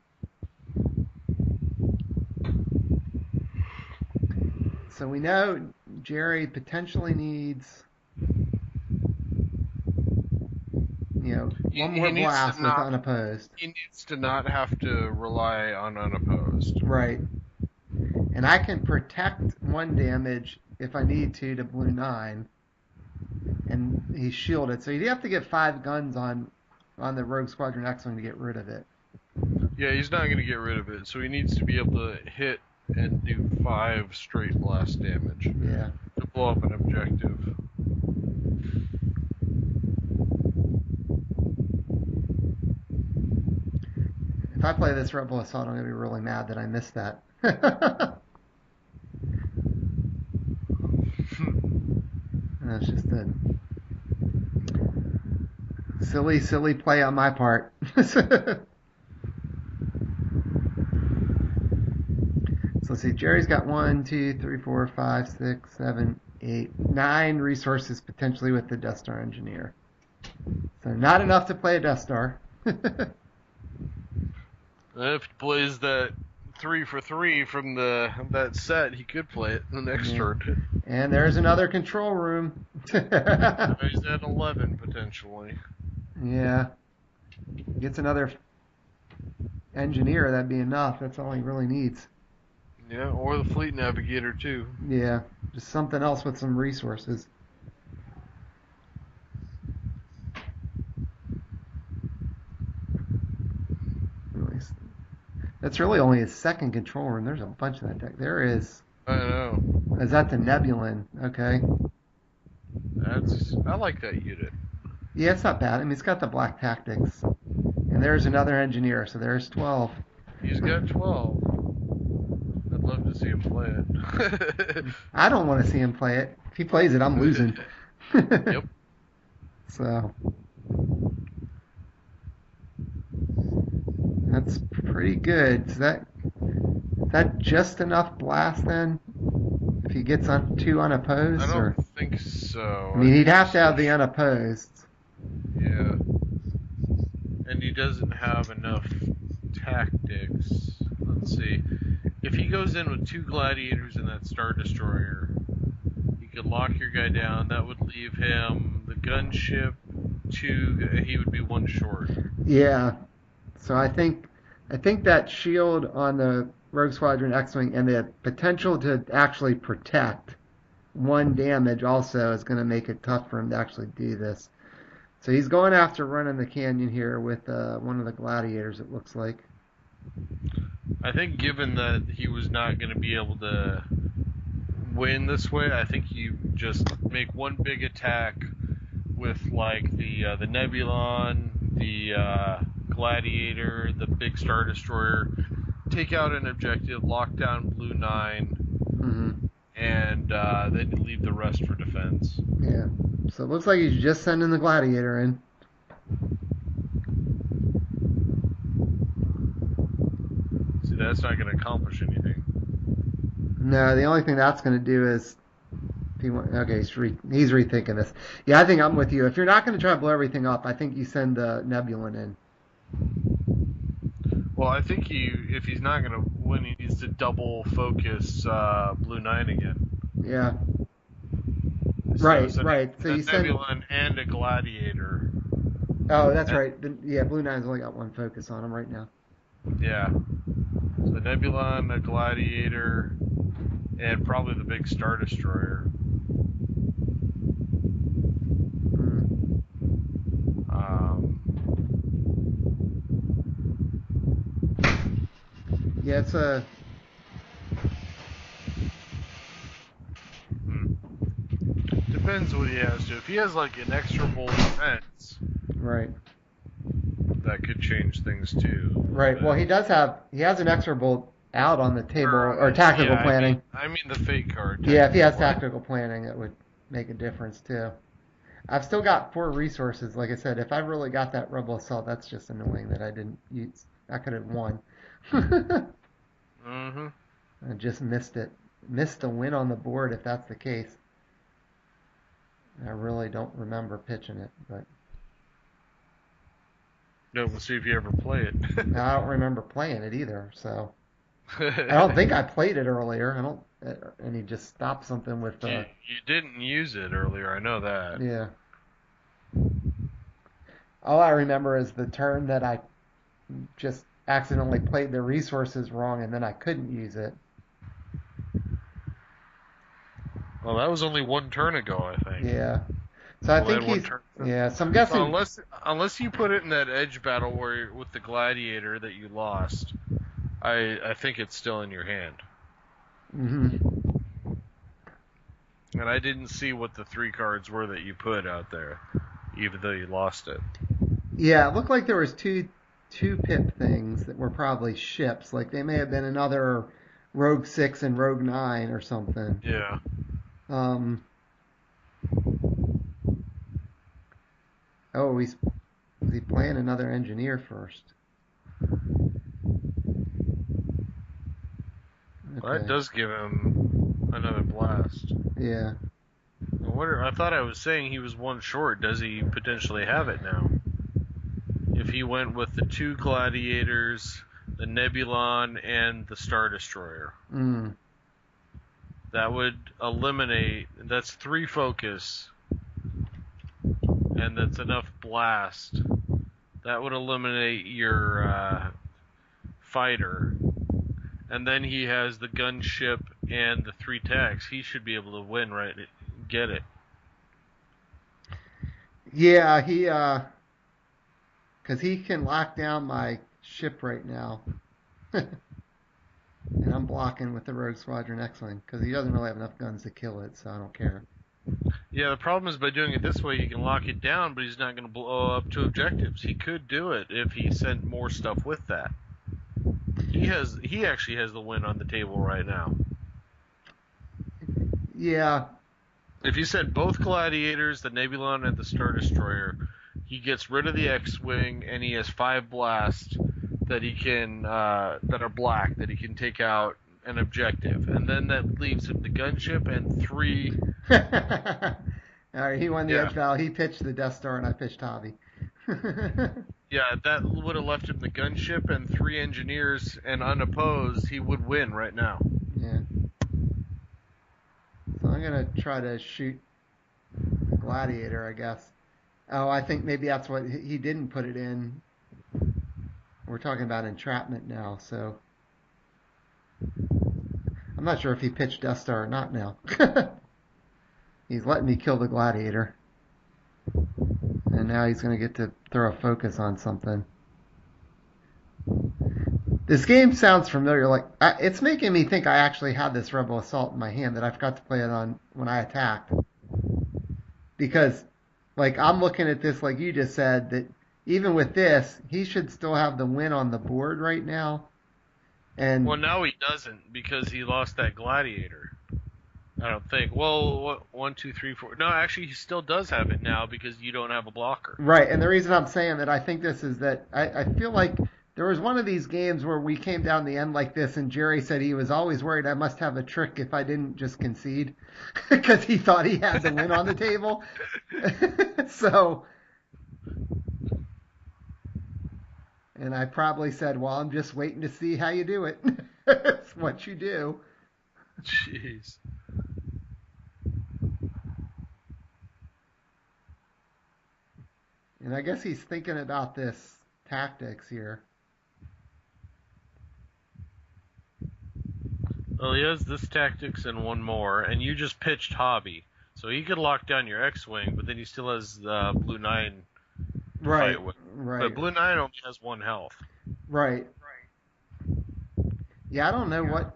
So we know Jerry potentially needs, He, one more he needs blast to with not. unopposed. He needs to not have to rely on unopposed. Right. And I can protect 1 damage if I need to blue 9. And he's shielded. So you'd have to get 5 guns on the Rogue Squadron X-Wing to get rid of it. Yeah, he's not going to get rid of it, so he needs to be able to hit and do 5 straight blast damage Yeah. to blow up an objective. If I play this Rebel Assault, I'm going to be really mad that I missed that. Silly play on my part. So let's see. Jerry's got 9 resources potentially with the Death Star Engineer. So not enough to play a Death Star. If he plays that 3 for 3 from that set, he could play it in the next turn. And there's another control room. He's at 11 potentially. Yeah. Gets another engineer, that'd be enough. That's all he really needs. Yeah, or the fleet navigator too. Yeah, just something else with some resources. That's really only his second control room. There's a bunch of that deck. There is. I know. Is that the Nebulan? Okay. I like that unit. Yeah, it's not bad. I mean, it's got the black tactics. And there's another engineer, so there's 12. He's got 12. I'd love to see him play it. I don't want to see him play it. If he plays it, I'm losing. Yep. So that's pretty good. Is that just enough blast then? If he gets on 2 unopposed? I don't think so. I mean, he'd have to have the unopposed. Yeah. And he doesn't have enough tactics. Let's see. If he goes in with 2 gladiators and that Star Destroyer, he could lock your guy down. That would leave him the gunship, 2. He would be 1 short. Yeah. So I think that shield on the Rogue Squadron X-Wing and the potential to actually protect 1 damage also is going to make it tough for him to actually do this. So he's going after running the canyon here with one of the gladiators, it looks like. I think given that he was not going to be able to win this way, I think you just make 1 big attack with like the Nebulon, the Gladiator, the big Star Destroyer, take out an objective, lock down Blue 9, and then you leave the rest for defense. Yeah. So it looks like he's just sending the Gladiator in. See, that's not going to accomplish anything. No, the only thing that's going to do is okay, he's rethinking this. Yeah, I think I'm with you. If you're not going to try to blow everything up, I think you send the Nebulan in. Well, I think if he's not going to win, he needs to double focus Blue 9 again. Yeah. Right. So you send Nebulan and a Gladiator. Oh, that's right. Blue 9's only got 1 focus on him right now. Yeah. So Nebulan, a Gladiator, and probably the big Star Destroyer. Yeah, it's a. Depends what he has to. If he has like an extra bolt defense, right, that could change things too. Right. Well, he has an extra bolt out on the table or tactical planning. I mean the fate card. Yeah, if he has tactical planning, it would make a difference too. I've still got 4 resources. Like I said, if I really got that Rebel Assault, that's just annoying that I didn't use. I could have won. I just missed it. Missed the win on the board if that's the case. I really don't remember pitching it, but. No, we'll see if you ever play it. I don't remember playing it either, so. I don't think I played it earlier. And he just stopped something with. You didn't use it earlier. I know that. Yeah. All I remember is the turn that I just accidentally played the resources wrong, and then I couldn't use it. Well, that was only 1 turn ago, I think. Yeah. So I think he's. Yeah. So I'm guessing. So unless you put it in that edge battle with the Gladiator that you lost, I think it's still in your hand. And I didn't see what the 3 cards were that you put out there, even though you lost it. Yeah, it looked like there was two pip things that were probably ships. Like they may have been another Rogue 6 and Rogue 9 or something. Yeah. Oh, Is he playing another engineer first? Well, that Okay. does give him another blast. Yeah. I thought I was saying he was one short. Does he potentially have it now? If he went with the 2 gladiators, the Nebulon, and the Star Destroyer. Mm. That would eliminate... That's 3 focus. And that's enough blast. That would eliminate your fighter. And then he has the gunship and the 3 tanks. He should be able to win, right? Get it. Yeah, because he can lock down my ship right now. And I'm blocking with the Rogue Squadron X-Wing because he doesn't really have enough guns to kill it, so I don't care. Yeah, the problem is by doing it this way, he can lock it down, but he's not going to blow up 2 objectives. He could do it if he sent more stuff with that. He actually has the win on the table right now. Yeah. If you sent both gladiators, the Nebulon and the Star Destroyer, he gets rid of the X-wing, and he has 5 blasts that he can that are black that he can take out an objective, and then that leaves him the gunship and 3. All right, he won the Yeah, edge battle. He pitched the Death Star, and I pitched Hobby. yeah, that would have left him the gunship and 3 engineers, and unopposed, he would win right now. Yeah. So I'm gonna try to shoot the Gladiator, I guess. Oh, I think maybe that's what he didn't put it in. We're talking about entrapment now, so I'm not sure if he pitched Death Star or not now. He's letting me kill the Gladiator. And now he's going to get to throw a focus on something. This game sounds familiar. Like it's making me think I actually had this Rebel Assault in my hand that I forgot to play it on when I attacked. Because, like, I'm looking at this like you just said, that even with this, he should still have the win on the board right now. And Well, now he doesn't because he lost that gladiator. I don't think. Well, what, 1, 2, 3, 4. No, actually, he still does have it now because you don't have a blocker. right, and the reason I'm saying that I think this is that I feel like there was one of these games where we came down the end like this, and Jerry said he was always worried I must have a trick if I didn't just concede because he thought he had the win on the table. So, and I probably said, well, I'm just waiting to see how you do it. It's what you do. Jeez. And I guess he's thinking about this tactics here. Well, he has this tactics and one more, and you just pitched Hobby. So he could lock down your X-Wing, but then he still has Blue 9 to Right, fight with. right, But Blue 9 only has 1 health. right. Yeah, I don't know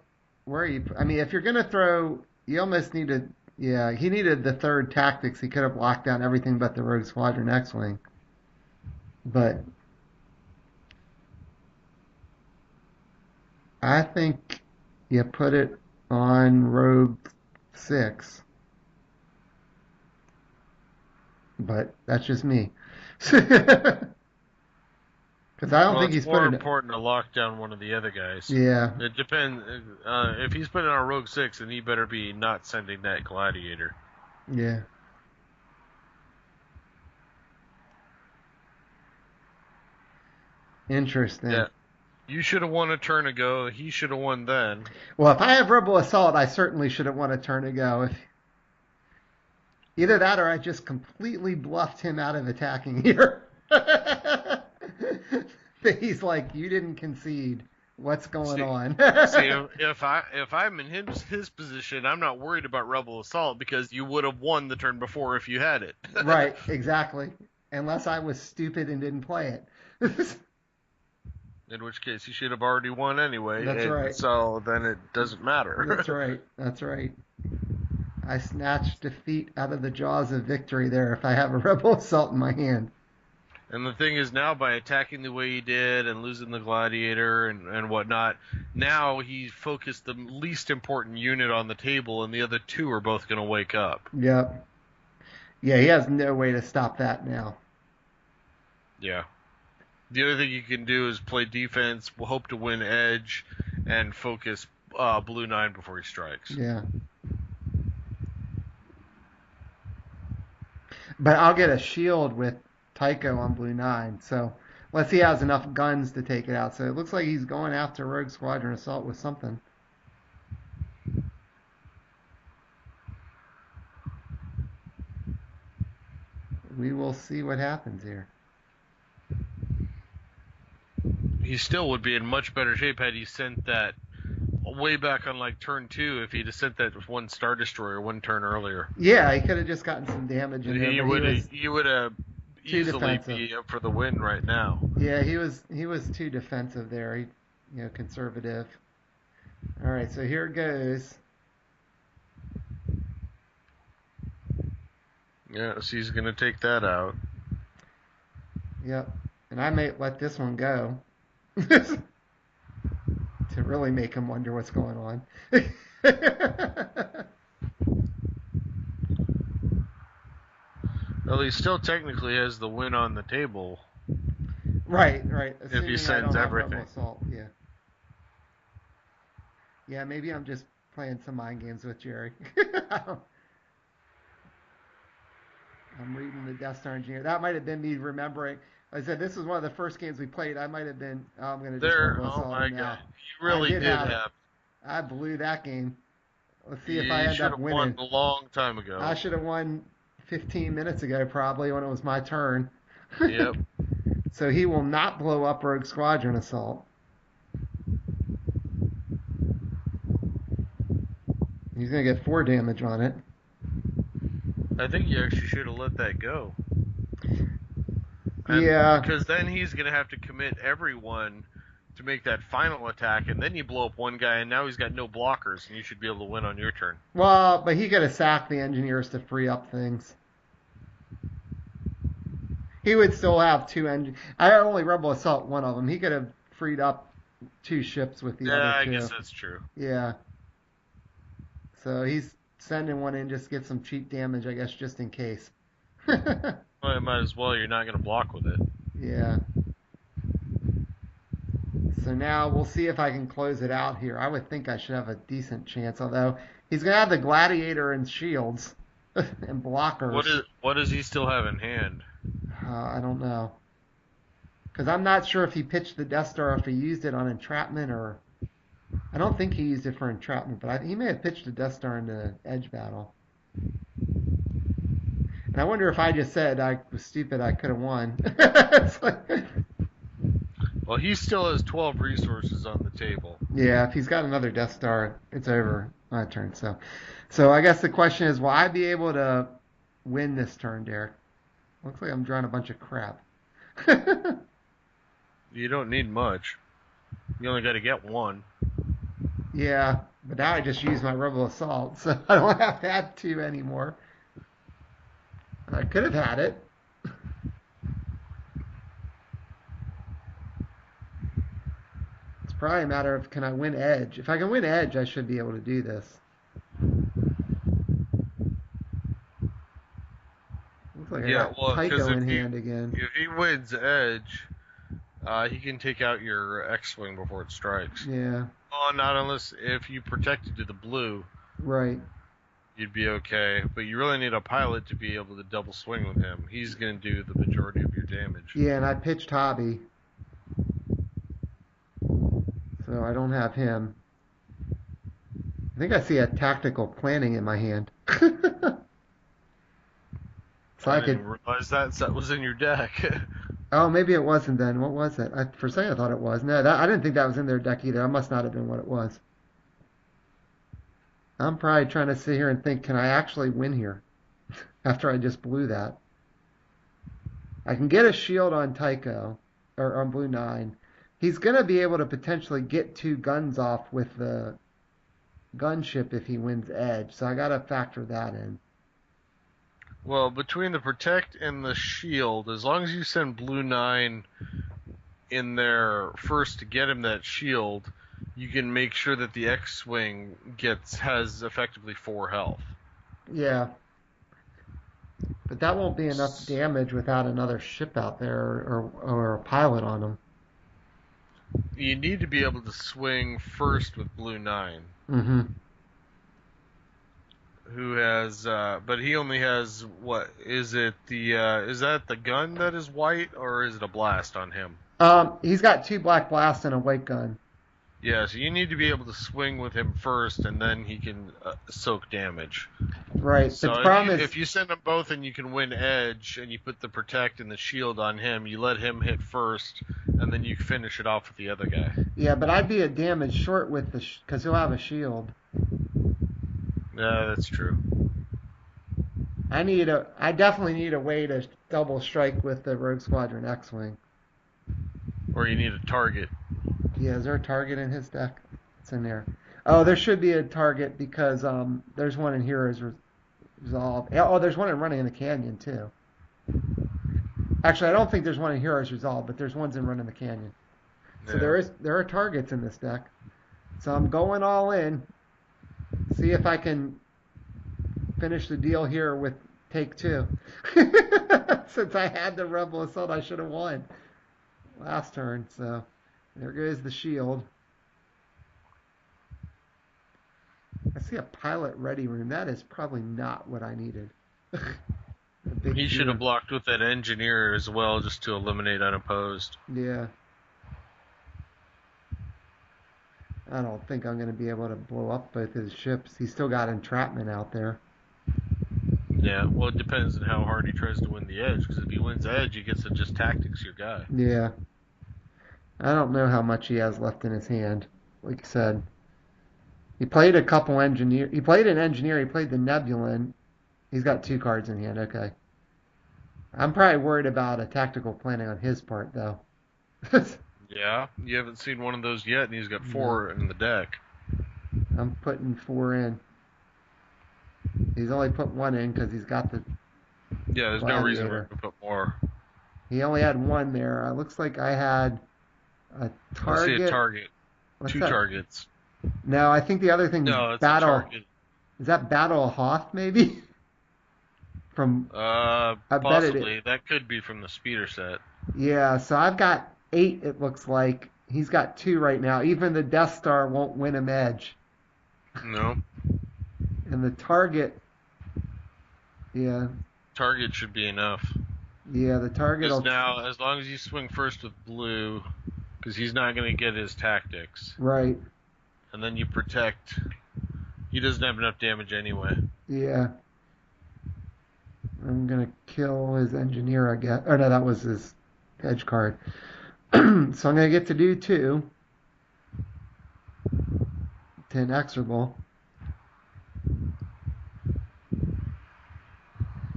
where you. I mean, if you're gonna throw, you almost need to. Yeah, he needed the third tactics. He could have locked down everything but the Rogue Squadron X-wing. But I think you put it on Rogue 6. But that's just me. Because I don't Well, think it's he's put more it. important to lock down one of the other guys. Yeah, It depends. If he's putting on Rogue 6, then he better be not sending that Gladiator. yeah. Interesting. Yeah. You should have won a turn ago. He should have won then. Well, if I have Rebel Assault, I certainly should have won a turn ago. If either that or I just completely bluffed him out of attacking here. He's like, you didn't concede. What's going on? See, if I'm in his position, I'm not worried about Rebel Assault because you would have won the turn before if you had it. Right, exactly. Unless I was stupid and didn't play it. In which case, he should have already won anyway. That's right. So then it doesn't matter. That's right. That's right. I snatched defeat out of the jaws of victory there if I have a Rebel Assault in my hand. And the thing is now, by attacking the way he did and losing the Gladiator and whatnot, now he focused the least important unit on the table, and the other 2 are both going to wake up. Yep. Yeah, he has no way to stop that now. Yeah. The other thing you can do is play defense, hope to win edge, and focus Blue 9 before he strikes. Yeah. But I'll get a shield with Tycho on Blue 9. So let's see he has enough guns to take it out. So it looks like he's going after Rogue Squadron Assault with something. We will see what happens here. He still would be in much better shape had he sent that way back on like turn 2 if he'd have sent that with one Star Destroyer one turn earlier. Yeah, he could have just gotten some damage in there. He would have easily be up for the win right now. Yeah, he was too defensive there. He, conservative. All right, so here it goes. Yeah, so he's gonna take that out. Yep, and I may let this one go to really make him wonder what's going on. Well, he still technically has the win on the table. Right. If he sends everything. Assault, yeah. Yeah, maybe I'm just playing some mind games with Jerry. I'm reading the Death Star Engineer. That might have been me remembering. I said this was one of the first games we played. I might have been. Oh, I'm going to just Oh my god, you really did have. I blew that game. Let's see if I end up winning. Won a long time ago. I should have won 15 minutes ago, probably when it was my turn. Yep. So he will not blow up Rogue Squadron Assault. He's going to get 4 damage on it. I think you actually should have let that go. Yeah. Because then he's going to have to commit everyone to make that final attack, and then you blow up one guy, and now he's got no blockers, and you should be able to win on your turn. Well, but he could have sacked the engineers to free up things. He would still have 2 engines. I only Rebel Assault one of them. He could have freed up 2 ships with the other 2. Yeah, I guess that's true. Yeah. So he's sending one in just to get some cheap damage, I guess, just in case. Well, it might as well. You're not going to block with it. Yeah. So now we'll see if I can close it out here. I would think I should have a decent chance, although he's going to have the Gladiator and shields and blockers. What does he still have in hand? I don't know. Because I'm not sure if he pitched the Death Star, if he used it on entrapment or... I don't think he used it for entrapment, but he may have pitched the Death Star into edge battle. And I wonder if I just said I was stupid, I could have won. Well, he still has 12 resources on the table. Yeah, if he's got another Death Star, it's over my turn. So I guess the question is, will I be able to win this turn, Derek? Looks like I'm drawing a bunch of crap. You don't need much. You only got to get 1. Yeah, but now I just used my Rebel Assault, so I don't have to have 2 anymore. I could have had it. It's probably a matter of, can I win edge? If I can win edge, I should be able to do this. Looks like I got Tycho in hand again. If he wins edge, he can take out your X-Wing before it strikes. Yeah. Oh, not unless if you protected to the blue. Right. You'd be okay, but you really need a pilot to be able to double swing with him. He's going to do the majority of your damage. Yeah, and I pitched Hobby, so I don't have him. I think I see a tactical planning in my hand. So I didn't realize that was in your deck. Oh, maybe it wasn't then. What was it? For a second I thought it was. No, I didn't think that was in their deck either. That must not have been what it was. I'm probably trying to sit here and think, can I actually win here? After I just blew that. I can get a shield on Tycho, or on Blue 9. He's going to be able to potentially get 2 guns off with the gunship if he wins edge, so I got to factor that in. Well, between the protect and the shield, as long as you send Blue 9 in there first to get him that shield, you can make sure that the X-Wing has effectively 4 health. Yeah. But that won't be enough damage without another ship out there or a pilot on them. You need to be able to swing first with Blue 9, Mm-hmm. who has, but he only has, what, is that the gun that is white, or is it a blast on him? He's got 2 black blasts and a white gun. Yeah, so you need to be able to swing with him first, and then he can soak damage. Right. But So the if problem you is, if you send them both and you can win edge, and you put the protect and the shield on him, you let him hit first, and then you finish it off with the other guy. yeah, but I'd be a damage short with because he'll have a shield. Yeah, that's true. I definitely need a way to double strike with the Rogue Squadron X-wing. Or you need a target. Yeah, is there a target in his deck? It's in there. Oh, there should be a target because there's one in Heroes Resolve. Oh, there's one in Running in the Canyon too. Actually, I don't think there's one in Heroes Resolve, but there's ones in Running in the Canyon. So Yeah. there are targets in this deck. So I'm going all in. See if I can finish the deal here with take 2. Since I had the Rebel Assault, I should have won last turn. So there goes the shield. I see a pilot ready room. That is probably not what I needed. He should have blocked with that engineer as well, just to eliminate unopposed. Yeah. I don't think I'm going to be able to blow up both his ships. He's still got entrapment out there. Yeah, well, it depends on how hard he tries to win the edge, because if he wins edge, he gets to just tactics your guy. Yeah. I don't know how much he has left in his hand. Like I said, he played a couple engineer. He played an engineer. He played the Nebulan. He's got 2 cards in hand. Okay. I'm probably worried about a tactical planning on his part, though. Yeah, you haven't seen one of those yet, and he's got 4 in the deck. I'm putting 4 in. He's only put 1 in because he's got the Yeah, there's no reason for him to put more. He only had 1 there. It looks like I had a target. I see a target. What's 2 that? targets. No, I think the other thing No, is it's Battle. a target. Is that Battle of Hoth, maybe? From I bet possibly. That could be from the speeder set. Yeah, so I've got 8, it looks like. He's got 2 right now. Even the Death Star won't win him edge. No. And the target, yeah. Target should be enough. Yeah, the target will... now, as long as you swing first with blue, because he's not going to get his tactics. Right. And then you protect. He doesn't have enough damage anyway. Yeah. I'm going to kill his engineer, I guess. Oh, no, that was his edge card. So I'm going to get to do 2 to inexorable.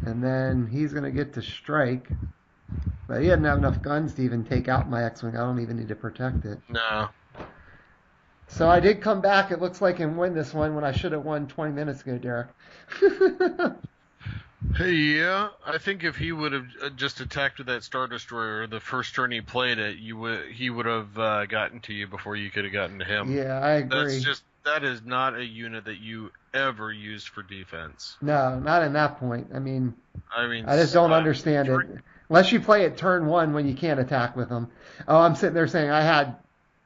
And then he's going to get to strike. But he didn't have enough guns to even take out my X-Wing. I don't even need to protect it. No. So I did come back, it looks like, and win this one when I should have won 20 minutes ago, Derek. Hey, yeah, I think if he would have just attacked with that Star Destroyer the first turn he played it, he would have gotten to you before you could have gotten to him. Yeah, I agree. That is not a unit that you ever used for defense. No, not in that point. I mean, I just don't understand it. Unless you play it turn 1 when you can't attack with them. Oh, I'm sitting there saying I had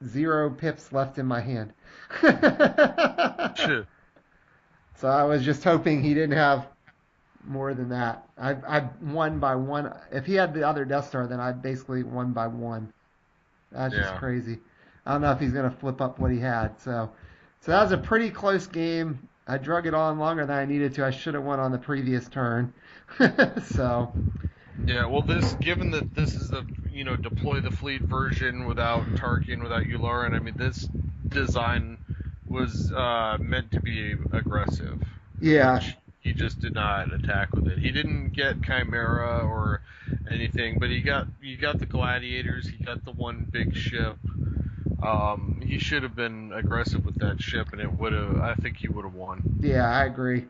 0 pips left in my hand. Shit. So I was just hoping he didn't have more than that. I won by 1. If he had the other Death Star, then I basically won by 1. That's just crazy. I don't know if he's going to flip up what he had. So that was a pretty close game. I drug it on longer than I needed to. I should have won on the previous turn. So. Yeah, well, given that this is the deploy the fleet version without Tarkin, without Yularen, I mean, this design was meant to be aggressive. Yeah. He just did not attack with it. He didn't get Chimera or anything, but he got the Gladiators. He got the one big ship. He should have been aggressive with that ship, and I think he would have won. Yeah, I agree.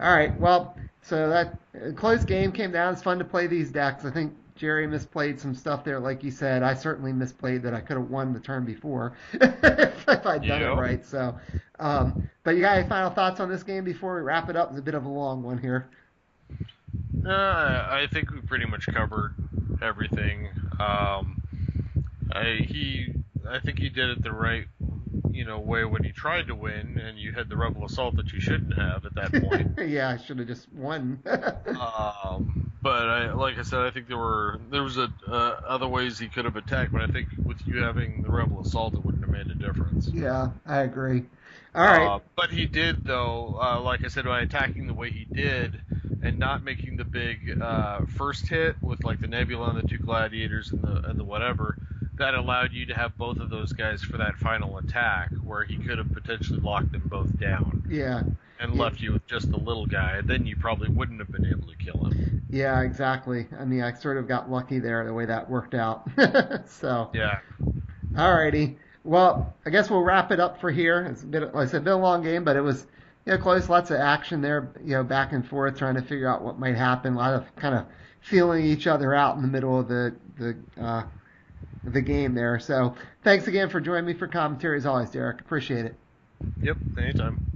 All right, well, so that close game came down. It's fun to play these decks. I think Jerry misplayed some stuff there, like you said. I certainly misplayed that I could have won the turn before if I'd done it right. So, but you got any final thoughts on this game before we wrap it up? It's a bit of a long one here. I think we pretty much covered everything. I he I think he did it the right way when he tried to win, and you had the rebel assault that you shouldn't have at that point. Yeah, I should have just won. But like I said, I think there was other ways he could have attacked, but I think with you having the rebel assault, it wouldn't have made a difference. Yeah, I agree. All right. But he did though, like I said, by attacking the way he did, and not making the big first hit with like the Nebula and the two gladiators and the whatever. That allowed you to have both of those guys for that final attack, where he could have potentially locked them both down Yeah. and Yeah. left you with just the little guy. Then you probably wouldn't have been able to kill him. Yeah, exactly. I mean, I sort of got lucky there the way that worked out. So, Yeah. alrighty. Well, I guess we'll wrap it up for here. It's been, like I said, been a long game, but it was, close. Lots of action there, back and forth, trying to figure out what might happen. A lot of kind of feeling each other out in the middle of the game there. So, thanks again for joining me for commentary as always, Derek. Appreciate it. Yep. Anytime.